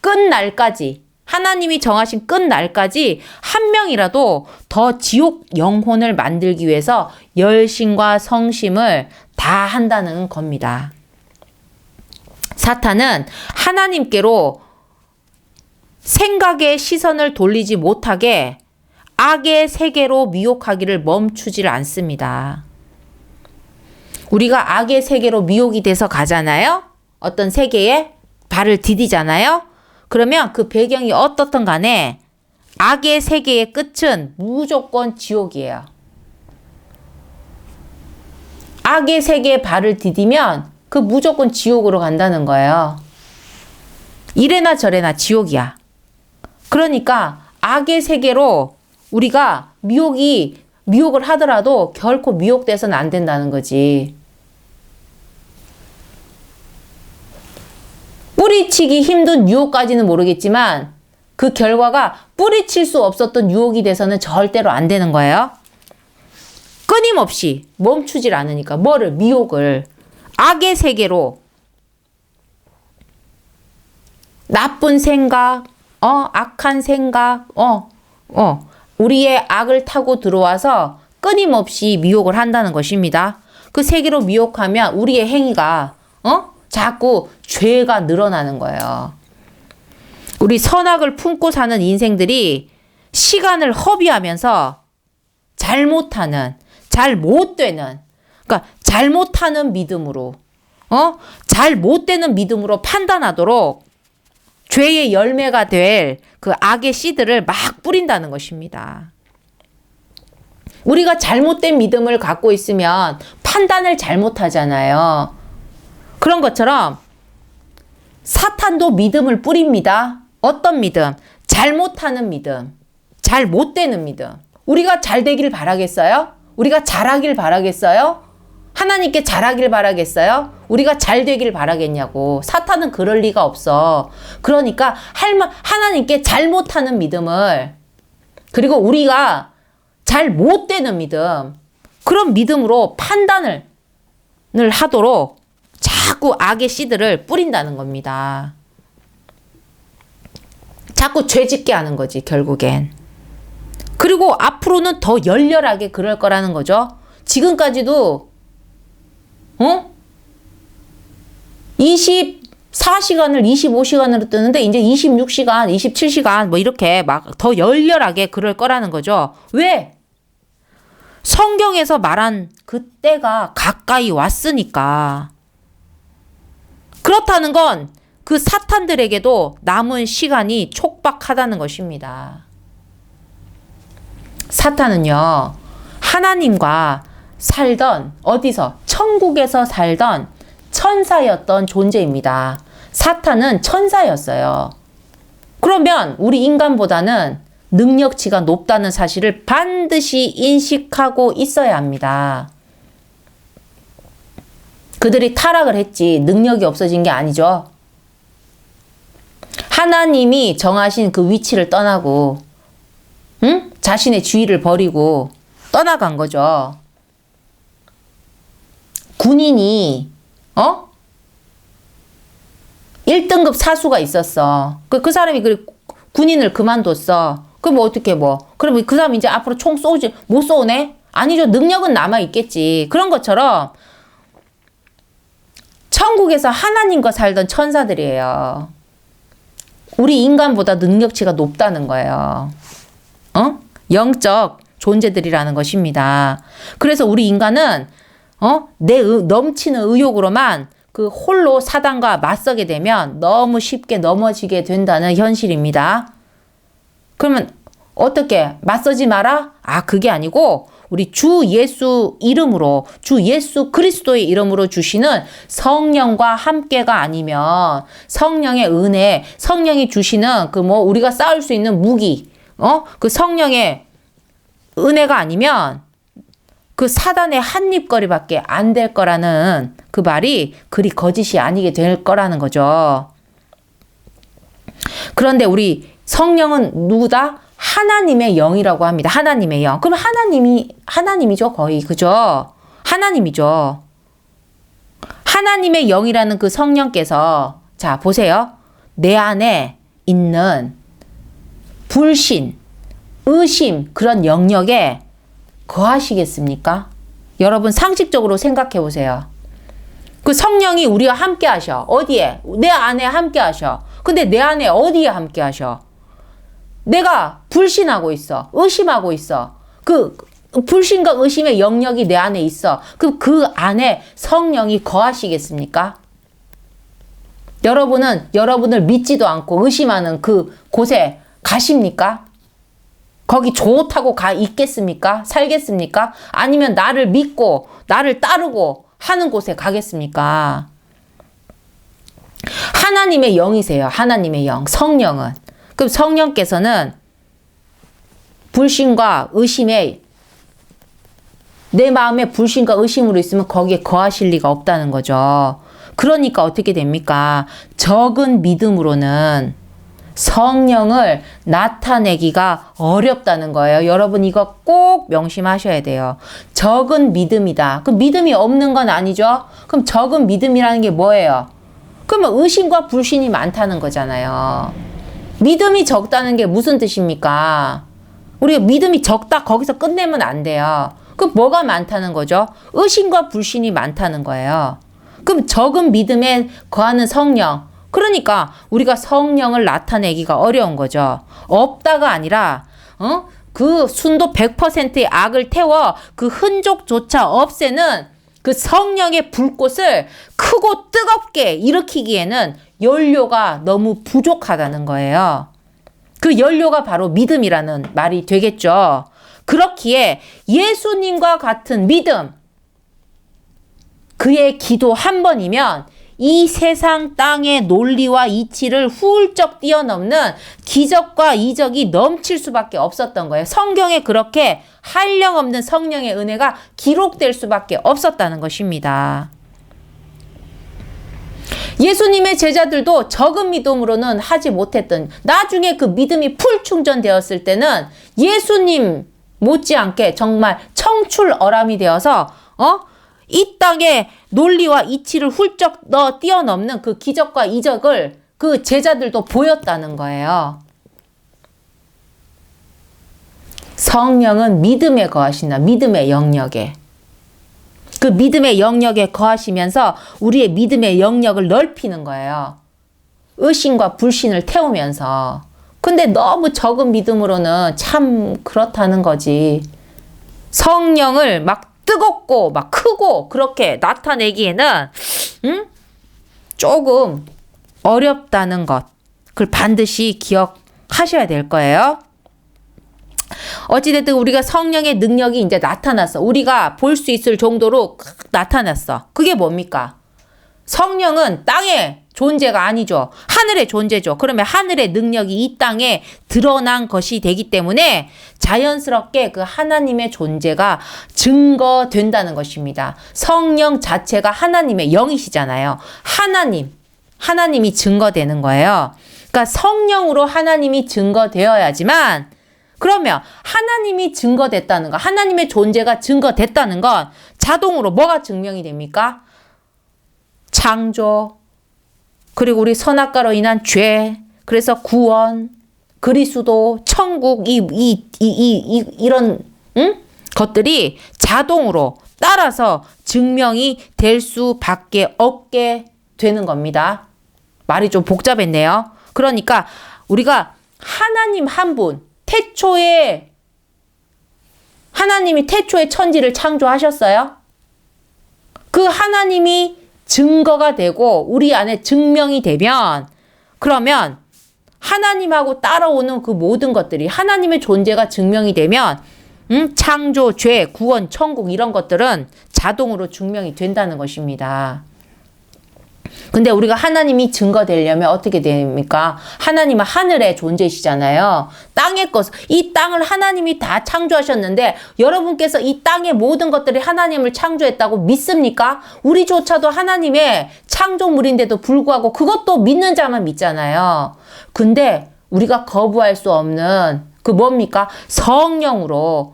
끝날까지, 하나님이 정하신 끝날까지 한 명이라도 더 지옥 영혼을 만들기 위해서 열심과 성심을 다 한다는 겁니다. 사탄은 하나님께로 생각의 시선을 돌리지 못하게 악의 세계로 미혹하기를 멈추질 않습니다. 우리가 악의 세계로 미혹이 돼서 가잖아요. 어떤 세계에 발을 디디잖아요. 그러면 그 배경이 어떻든 간에 악의 세계의 끝은 무조건 지옥이에요. 악의 세계에 발을 디디면 그 무조건 지옥으로 간다는 거예요. 이래나 저래나 지옥이야. 그러니까 악의 세계로 우리가 미혹을 하더라도 결코 미혹돼서는 안 된다는 거지. 뿌리치기 힘든 유혹까지는 모르겠지만 그 결과가 뿌리칠 수 없었던 유혹이 돼서는 절대로 안 되는 거예요. 끊임없이 멈추질 않으니까. 뭐를? 미혹을. 악의 세계로 나쁜 생각, 악한 생각, 우리의 악을 타고 들어와서 끊임없이 미혹을 한다는 것입니다. 그 세계로 미혹하면 우리의 행위가, 자꾸 죄가 늘어나는 거예요. 우리 선악을 품고 사는 인생들이 시간을 허비하면서 잘못하는, 잘 못 되는, 그러니까 잘못하는 믿음으로, 잘 못 되는 믿음으로 판단하도록 죄의 열매가 될 그 악의 씨들을 막 뿌린다는 것입니다. 우리가 잘못된 믿음을 갖고 있으면 판단을 잘못하잖아요. 그런 것처럼 사탄도 믿음을 뿌립니다. 어떤 믿음? 잘못하는 믿음. 잘 못 되는 믿음. 우리가 잘 되길 바라겠어요? 우리가 잘하길 바라겠어요? 하나님께 잘하길 바라겠어요? 우리가 잘 되길 바라겠냐고. 사탄은 그럴 리가 없어. 그러니까 하나님께 잘못하는 믿음을, 그리고 우리가 잘 못 되는 믿음, 그런 믿음으로 판단을 하도록 자꾸 악의 씨들을 뿌린다는 겁니다. 자꾸 죄짓게 하는 거지, 결국엔. 그리고 앞으로는 더 열렬하게 그럴 거라는 거죠. 지금까지도 24시간을 25시간으로 뜨는데 이제 26시간, 27시간 뭐 이렇게 막 더 열렬하게 그럴 거라는 거죠. 왜? 성경에서 말한 그 때가 가까이 왔으니까. 그렇다는 건 그 사탄들에게도 남은 시간이 촉박하다는 것입니다. 사탄은요, 하나님과 살던, 어디서? 천국에서 살던 천사였던 존재입니다. 사탄은 천사였어요. 그러면 우리 인간보다는 능력치가 높다는 사실을 반드시 인식하고 있어야 합니다. 그들이 타락을 했지 능력이 없어진 게 아니죠. 하나님이 정하신 그 위치를 떠나고, 자신의 주의를 버리고 떠나간 거죠. 군인이 1등급 사수가 있었어. 그 사람이 군인을 그만뒀어. 그럼 어떻게 그럼 그 사람 이제 앞으로 총 쏘지 못 쏘네? 아니죠. 능력은 남아 있겠지. 그런 것처럼 천국에서 하나님과 살던 천사들이에요. 우리 인간보다 능력치가 높다는 거예요. 영적 존재들이라는 것입니다. 그래서 우리 인간은 넘치는 의욕으로만 그 홀로 사단과 맞서게 되면 너무 쉽게 넘어지게 된다는 현실입니다. 그러면 어떻게 맞서지 마라? 그게 아니고 우리 주 예수 이름으로, 주 예수 그리스도의 이름으로 주시는 성령과 함께가 아니면, 성령의 은혜, 성령이 주시는 우리가 싸울 수 있는 무기, 그 성령의 은혜가 아니면 그 사단의 한입거리밖에 안 될 거라는 그 말이 그리 거짓이 아니게 될 거라는 거죠. 그런데 우리 성령은 누구다? 하나님의 영이라고 합니다. 하나님의 영. 그럼 하나님이죠, 거의. 그죠? 하나님이죠. 하나님의 영이라는 그 성령께서, 자, 보세요. 내 안에 있는 불신, 의심, 그런 영역에 거하시겠습니까? 여러분 상식적으로 생각해 보세요. 그 성령이 우리와 함께 하셔. 어디에? 내 안에 함께 하셔. 근데 내 안에 어디에 함께 하셔? 내가 불신하고 있어. 의심하고 있어. 그 불신과 의심의 영역이 내 안에 있어. 그 안에 성령이 거하시겠습니까? 여러분은 여러분을 믿지도 않고 의심하는 그 곳에 가십니까? 거기 좋다고 있겠습니까? 살겠습니까? 아니면 나를 믿고 나를 따르고 하는 곳에 가겠습니까? 하나님의 영이세요. 하나님의 영, 성령은. 그럼 성령께서는 불신과 의심에, 내 마음에 불신과 의심으로 있으면 거기에 거하실 리가 없다는 거죠. 그러니까 어떻게 됩니까? 적은 믿음으로는 성령을 나타내기가 어렵다는 거예요. 여러분 이거 꼭 명심하셔야 돼요. 적은 믿음이다. 그 믿음이 없는 건 아니죠? 그럼 적은 믿음이라는 게 뭐예요? 그러면 의심과 불신이 많다는 거잖아요. 믿음이 적다는 게 무슨 뜻입니까? 우리가 믿음이 적다 거기서 끝내면 안 돼요. 그럼 뭐가 많다는 거죠? 의심과 불신이 많다는 거예요. 그럼 적은 믿음에 거하는 성령. 그러니까 우리가 성령을 나타내기가 어려운 거죠. 없다가 아니라 그 순도 100%의 악을 태워 그 흔적조차 없애는 그 성령의 불꽃을 크고 뜨겁게 일으키기에는 연료가 너무 부족하다는 거예요. 그 연료가 바로 믿음이라는 말이 되겠죠. 그렇기에 예수님과 같은 믿음, 그의 기도 한 번이면 이 세상 땅의 논리와 이치를 훌쩍 뛰어넘는 기적과 이적이 넘칠 수밖에 없었던 거예요. 성경에 그렇게 한량없는 성령의 은혜가 기록될 수밖에 없었다는 것입니다. 예수님의 제자들도 적은 믿음으로는 하지 못했던, 나중에 그 믿음이 풀 충전되었을 때는 예수님 못지않게 정말 청출어람이 되어서 이 땅의 논리와 이치를 훌쩍 뛰어넘는 그 기적과 이적을 그 제자들도 보였다는 거예요. 성령은 믿음에 거하신다. 믿음의 영역에. 그 믿음의 영역에 거하시면서 우리의 믿음의 영역을 넓히는 거예요. 의심과 불신을 태우면서. 근데 너무 적은 믿음으로는 참 그렇다는 거지. 성령을 막 뜨겁고 막 크고 그렇게 나타내기에는 조금 어렵다는 것. 그걸 반드시 기억하셔야 될 거예요. 어찌됐든 우리가 성령의 능력이 이제 나타났어. 우리가 볼 수 있을 정도로 나타났어. 그게 뭡니까? 성령은 땅의 존재가 아니죠. 하늘의 존재죠. 그러면 하늘의 능력이 이 땅에 드러난 것이 되기 때문에 자연스럽게 그 하나님의 존재가 증거된다는 것입니다. 성령 자체가 하나님의 영이시잖아요. 하나님이 증거되는 거예요. 그러니까 성령으로 하나님이 증거되어야지만, 그러면 하나님이 증거됐다는 거, 하나님의 존재가 증거됐다는 건 자동으로 뭐가 증명이 됩니까? 창조, 그리고 우리 선악과로 인한 죄, 그래서 구원, 그리스도, 천국, 이런 것들이 자동으로 따라서 증명이 될 수밖에 없게 되는 겁니다. 말이 좀 복잡했네요. 그러니까 우리가 하나님 한 분, 하나님이 태초에 천지를 창조하셨어요. 그 하나님이 증거가 되고 우리 안에 증명이 되면, 그러면 하나님하고 따라오는 그 모든 것들이, 하나님의 존재가 증명이 되면 창조, 죄, 구원, 천국 이런 것들은 자동으로 증명이 된다는 것입니다. 근데 우리가 하나님이 증거되려면 어떻게 됩니까? 하나님은 하늘의 존재시잖아요. 땅의 것, 이 땅을 하나님이 다 창조하셨는데 여러분께서 이 땅의 모든 것들이 하나님을 창조했다고 믿습니까? 우리조차도 하나님의 창조물인데도 불구하고 그것도 믿는 자만 믿잖아요. 근데 우리가 거부할 수 없는 그 뭡니까? 성령으로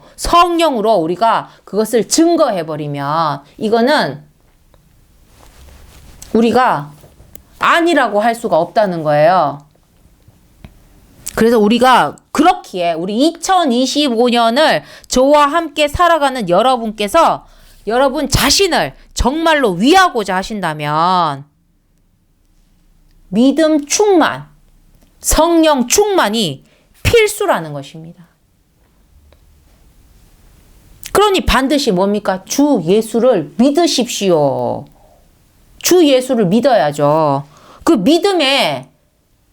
우리가 그것을 증거해버리면 이거는 우리가 아니라고 할 수가 없다는 거예요. 그래서 우리가 그렇기에 우리 2025년을 저와 함께 살아가는 여러분께서 여러분 자신을 정말로 위하고자 하신다면 믿음 충만, 성령 충만이 필수라는 것입니다. 그러니 반드시 뭡니까? 주 예수를 믿으십시오. 주 예수를 믿어야죠. 그 믿음에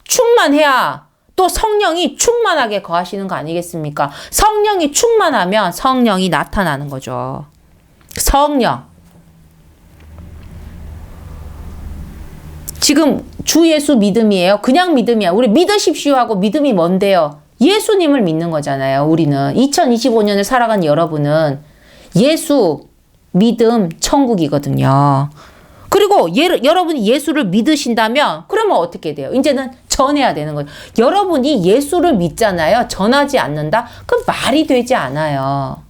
충만해야 또 성령이 충만하게 거하시는 거 아니겠습니까? 성령이 충만하면 성령이 나타나는 거죠. 성령. 지금 주 예수 믿음이에요. 그냥 믿음이야. 우리 믿으십시오 하고 믿음이 뭔데요? 예수님을 믿는 거잖아요. 우리는 2025년을 살아간 여러분은 예수, 믿음, 천국이거든요. 그리고 여러분이 예수를 믿으신다면 그러면 어떻게 돼요? 이제는 전해야 되는 거예요. 여러분이 예수를 믿잖아요. 전하지 않는다? 그럼 말이 되지 않아요.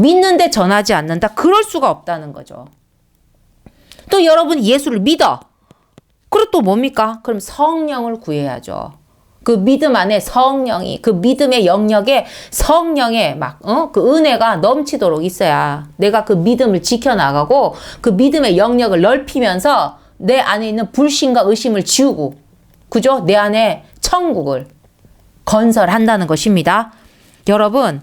믿는데 전하지 않는다? 그럴 수가 없다는 거죠. 또 여러분이 예수를 믿어. 그리고 또 뭡니까? 그럼 성령을 구해야죠. 그 믿음 안에 성령이, 그 믿음의 영역에 성령의 그 은혜가 넘치도록 있어야 내가 그 믿음을 지켜나가고 그 믿음의 영역을 넓히면서 내 안에 있는 불신과 의심을 지우고, 그죠? 내 안에 천국을 건설한다는 것입니다. 여러분,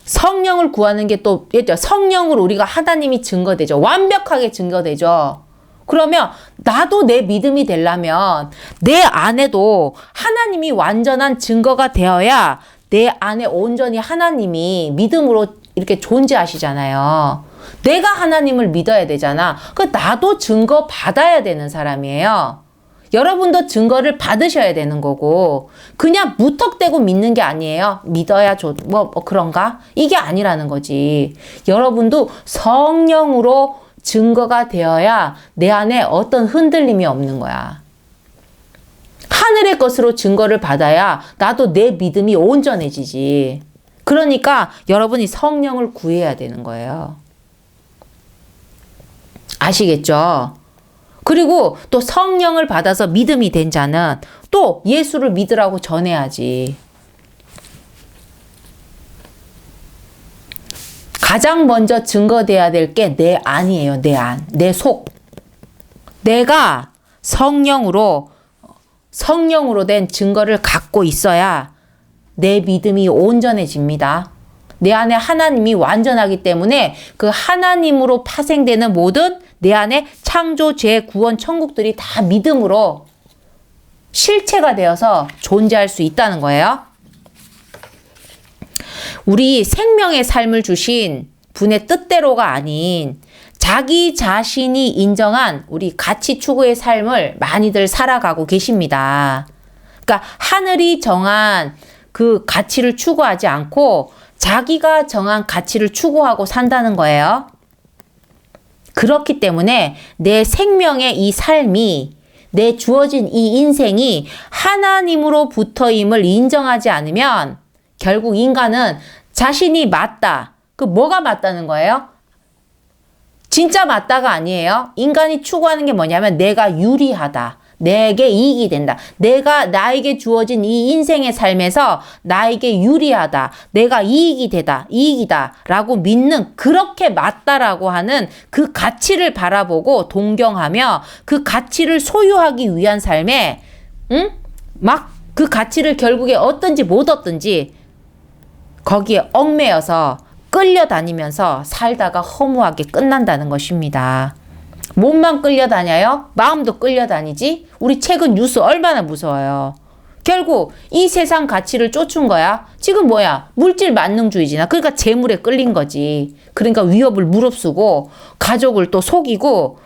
성령을 구하는 게 또, 성령으로 우리가 하나님이 증거되죠. 완벽하게 증거되죠. 그러면 나도 내 믿음이 되려면 내 안에도 하나님이 완전한 증거가 되어야 내 안에 온전히 하나님이 믿음으로 이렇게 존재하시잖아요. 내가 하나님을 믿어야 되잖아. 나도 증거 받아야 되는 사람이에요. 여러분도 증거를 받으셔야 되는 거고, 그냥 무턱대고 믿는 게 아니에요. 믿어야 그런가? 이게 아니라는 거지. 여러분도 성령으로 증거가 되어야 내 안에 어떤 흔들림이 없는 거야. 하늘의 것으로 증거를 받아야 나도 내 믿음이 온전해지지. 그러니까 여러분이 성령을 구해야 되는 거예요. 아시겠죠? 그리고 또 성령을 받아서 믿음이 된 자는 또 예수를 믿으라고 전해야지. 가장 먼저 증거돼야 될 게 내 안이에요. 내 안, 내 속. 내가 성령으로 된 증거를 갖고 있어야 내 믿음이 온전해집니다. 내 안에 하나님이 완전하기 때문에 그 하나님으로 파생되는 모든 내 안에 창조, 죄, 구원, 천국들이 다 믿음으로 실체가 되어서 존재할 수 있다는 거예요. 우리 생명의 삶을 주신 분의 뜻대로가 아닌 자기 자신이 인정한 우리 가치 추구의 삶을 많이들 살아가고 계십니다. 그러니까 하늘이 정한 그 가치를 추구하지 않고 자기가 정한 가치를 추구하고 산다는 거예요. 그렇기 때문에 내 생명의 이 삶이, 내 주어진 이 인생이 하나님으로부터임을 인정하지 않으면 결국 인간은 자신이 맞다. 뭐가 맞다는 거예요? 진짜 맞다가 아니에요. 인간이 추구하는 게 뭐냐면 내가 유리하다. 내게 이익이 된다. 나에게 주어진 이 인생의 삶에서 나에게 유리하다. 내가 이익이다. 라고 믿는, 그렇게 맞다라고 하는 그 가치를 바라보고 동경하며 그 가치를 소유하기 위한 삶에, 그 가치를 결국에 얻든지 못 얻든지 거기에 얽매여서 끌려다니면서 살다가 허무하게 끝난다는 것입니다. 몸만 끌려다녀요? 마음도 끌려다니지? 우리 최근 뉴스 얼마나 무서워요. 결국 이 세상 가치를 쫓은 거야. 지금 뭐야? 물질 만능주의잖아. 그러니까 재물에 끌린 거지. 그러니까 위협을 무릅쓰고 가족을 또 속이고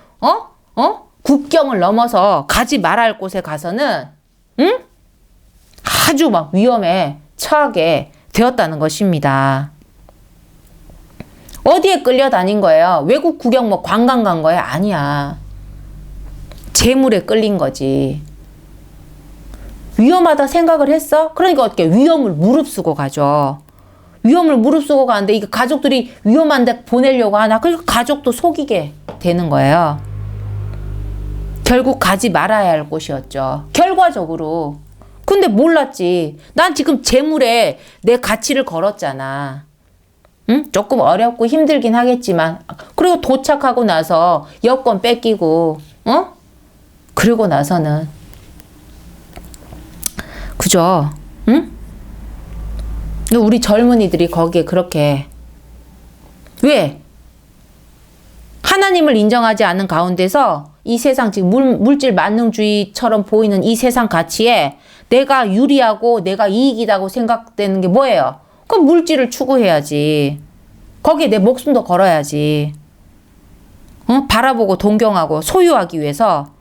국경을 넘어서 가지 말아야 할 곳에 가서는 아주 막 위험에 처하게 되었다는 것입니다. 어디에 끌려다닌 거예요? 외국 구경 관광 간 거예요? 아니야. 재물에 끌린 거지. 위험하다 생각을 했어? 그러니까 어떻게 위험을 무릅쓰고 가죠. 위험을 무릅쓰고 가는데 이게 가족들이 위험한 데 보내려고 하나? 그러니까 가족도 속이게 되는 거예요. 결국 가지 말아야 할 곳이었죠. 결과적으로. 근데 몰랐지. 난 지금 재물에 내 가치를 걸었잖아. 조금 어렵고 힘들긴 하겠지만, 그리고 도착하고 나서 여권 뺏기고, 그리고 나서는, 그죠? 우리 젊은이들이 거기에 그렇게, 왜? 하나님을 인정하지 않는 가운데서 이 세상 지금 물질 만능주의처럼 보이는 이 세상 가치에 내가 유리하고 내가 이익이라고 생각되는 게 뭐예요? 그 물질을 추구해야지. 거기에 내 목숨도 걸어야지. 바라보고 동경하고 소유하기 위해서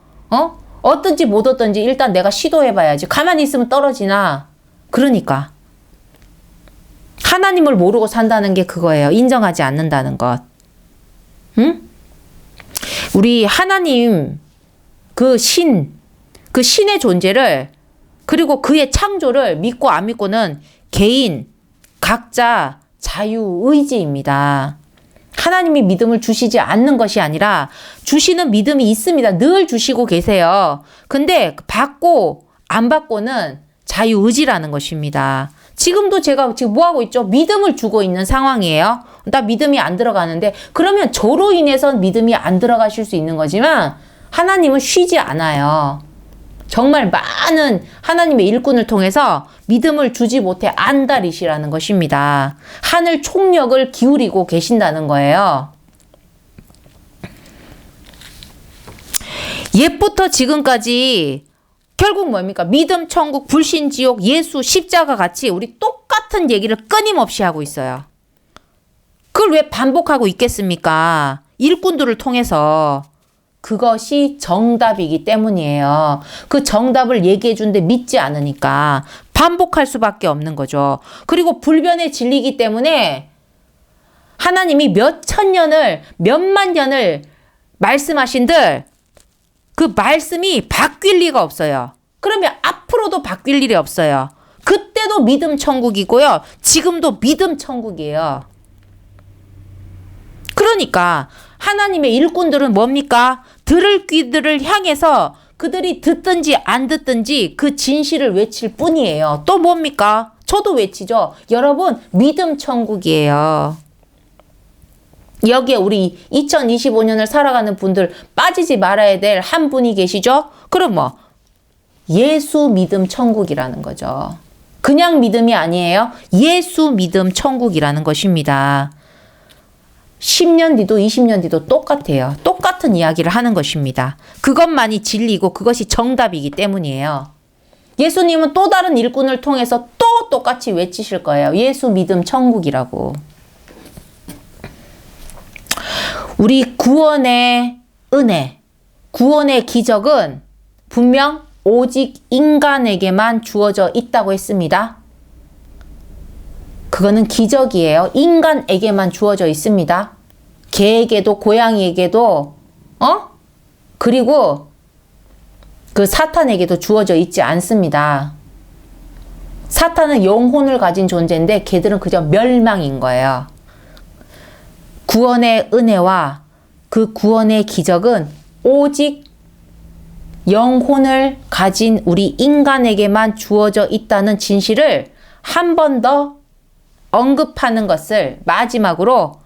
얻든지 못 얻든지 일단 내가 시도해봐야지. 가만히 있으면 떨어지나. 그러니까 하나님을 모르고 산다는 게 그거예요. 인정하지 않는다는 것. 우리 하나님 그 신의 존재를, 그리고 그의 창조를 믿고 안 믿고는 개인 각자 자유의지입니다. 하나님이 믿음을 주시지 않는 것이 아니라 주시는 믿음이 있습니다. 늘 주시고 계세요. 근데 받고 안 받고는 자유의지라는 것입니다. 지금도 제가 지금 뭐 하고 있죠? 믿음을 주고 있는 상황이에요. 나 믿음이 안 들어가는데 그러면 저로 인해서 믿음이 안 들어가실 수 있는 거지만 하나님은 쉬지 않아요. 정말 많은 하나님의 일꾼을 통해서 믿음을 주지 못해 안달이시라는 것입니다. 하늘 총력을 기울이고 계신다는 거예요. 옛부터 지금까지 결국 뭡니까? 믿음, 천국, 불신, 지옥, 예수, 십자가 같이 우리 똑같은 얘기를 끊임없이 하고 있어요. 그걸 왜 반복하고 있겠습니까? 일꾼들을 통해서. 그것이 정답이기 때문이에요. 그 정답을 얘기해 주는데 믿지 않으니까 반복할 수밖에 없는 거죠. 그리고 불변의 진리이기 때문에 하나님이 몇 천 년을, 몇만 년을 말씀하신들 그 말씀이 바뀔 리가 없어요. 그러면 앞으로도 바뀔 일이 없어요. 그때도 믿음 천국이고요. 지금도 믿음 천국이에요. 그러니까 하나님의 일꾼들은 뭡니까? 들을 귀들을 향해서 그들이 듣든지 안 듣든지 그 진실을 외칠 뿐이에요. 또 뭡니까? 저도 외치죠. 여러분, 믿음 천국이에요. 여기에 우리 2025년을 살아가는 분들 빠지지 말아야 될 한 분이 계시죠? 그럼 뭐? 예수 믿음 천국이라는 거죠. 그냥 믿음이 아니에요. 예수 믿음 천국이라는 것입니다. 10년 뒤도 20년 뒤도 똑같아요. 똑같은 이야기를 하는 것입니다. 그것만이 진리고 그것이 정답이기 때문이에요. 예수님은 또 다른 일꾼을 통해서 또 똑같이 외치실 거예요. 예수 믿음 천국이라고. 우리 구원의 은혜, 구원의 기적은 분명 오직 인간에게만 주어져 있다고 했습니다. 그거는 기적이에요. 인간에게만 주어져 있습니다. 개에게도 고양이에게도 그리고 그 사탄에게도 주어져 있지 않습니다. 사탄은 영혼을 가진 존재인데 개들은 그저 멸망인 거예요. 구원의 은혜와 그 구원의 기적은 오직 영혼을 가진 우리 인간에게만 주어져 있다는 진실을 한 번 더 언급하는 것을 마지막으로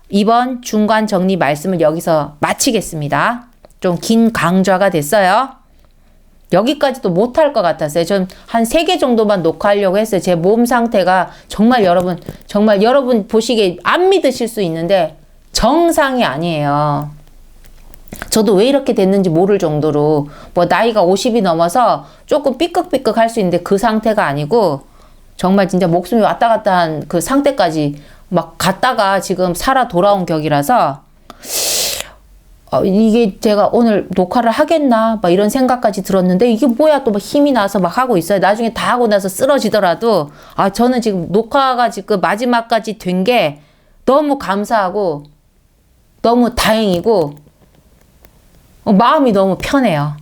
이번 중간 정리 말씀을 여기서 마치겠습니다. 좀 긴 강좌가 됐어요. 여기까지도 못할 것 같았어요. 전 한 3개 정도만 녹화하려고 했어요. 제 몸 상태가 정말 여러분 보시기에 안 믿으실 수 있는데 정상이 아니에요. 저도 왜 이렇게 됐는지 모를 정도로 뭐 나이가 50이 넘어서 조금 삐걱삐걱 할 수 있는데 그 상태가 아니고 정말 진짜 목숨이 왔다 갔다 한 그 상태까지 막 갔다가 지금 살아 돌아온 격이라서 이게 제가 오늘 녹화를 하겠나 막 이런 생각까지 들었는데 이게 뭐야 또 막 힘이 나서 막 하고 있어요. 나중에 다 하고 나서 쓰러지더라도 저는 지금 녹화가 지금 마지막까지 된 게 너무 감사하고 너무 다행이고 마음이 너무 편해요.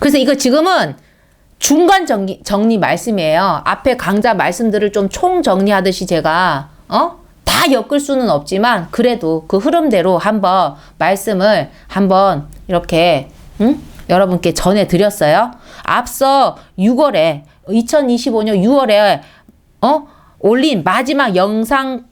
그래서 이거 지금은 중간 정리 말씀이에요. 앞에 강좌 말씀들을 좀 총정리하듯이 제가 다 엮을 수는 없지만 그래도 그 흐름대로 한번 말씀을 한번 이렇게 여러분께 전해드렸어요. 앞서 6월에 2025년 6월에 올린 마지막 영상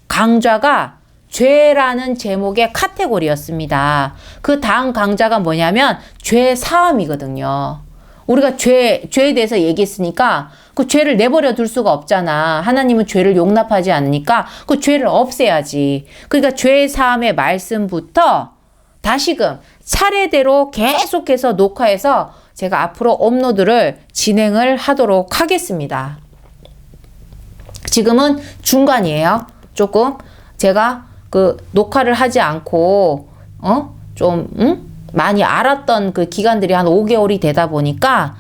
강좌가 죄라는 제목의 카테고리였습니다. 그 다음 강좌가 뭐냐면 죄 사함이거든요. 우리가 죄에 대해서 얘기했으니까 그 죄를 내버려 둘 수가 없잖아. 하나님은 죄를 용납하지 않으니까 그 죄를 없애야지. 그러니까 죄 사함의 말씀부터 다시금 차례대로 계속해서 녹화해서 제가 앞으로 업로드를 진행을 하도록 하겠습니다. 지금은 중간이에요. 조금 제가 그 녹화를 하지 않고 많이 알았던 그 기간들이 한 5개월이 되다 보니까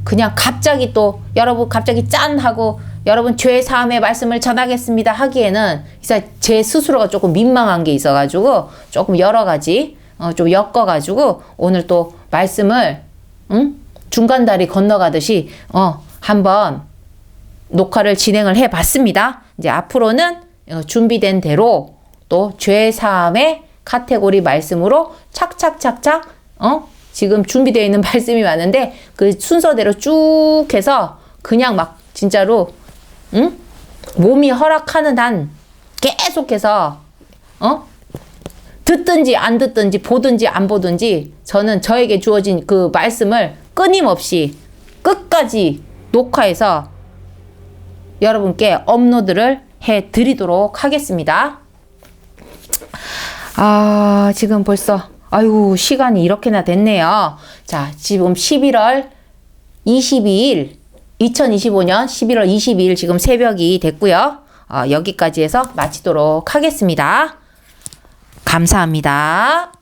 그냥 갑자기 또 여러분 갑자기 짠 하고 여러분 죄 사함의 말씀을 전하겠습니다 하기에는 제 스스로가 조금 민망한 게 있어가지고 조금 여러 가지 좀 엮어가지고 오늘 또 말씀을 중간 다리 건너가듯이 한번 녹화를 진행을 해봤습니다. 이제 앞으로는 준비된 대로 또 죄사함의 카테고리 말씀으로 착착착착 지금 준비되어 있는 말씀이 많은데 그 순서대로 쭉 해서 그냥 막 진짜로 몸이 허락하는 한 계속해서 듣든지 안 듣든지 보든지 안 보든지 저는 저에게 주어진 그 말씀을 끊임없이 끝까지 녹화해서 여러분께 업로드를 해 드리도록 하겠습니다. 지금 벌써 시간이 이렇게나 됐네요. 자, 지금 11월 22일 2025년 11월 22일 지금 새벽이 됐고요. 여기까지 해서 마치도록 하겠습니다. 감사합니다.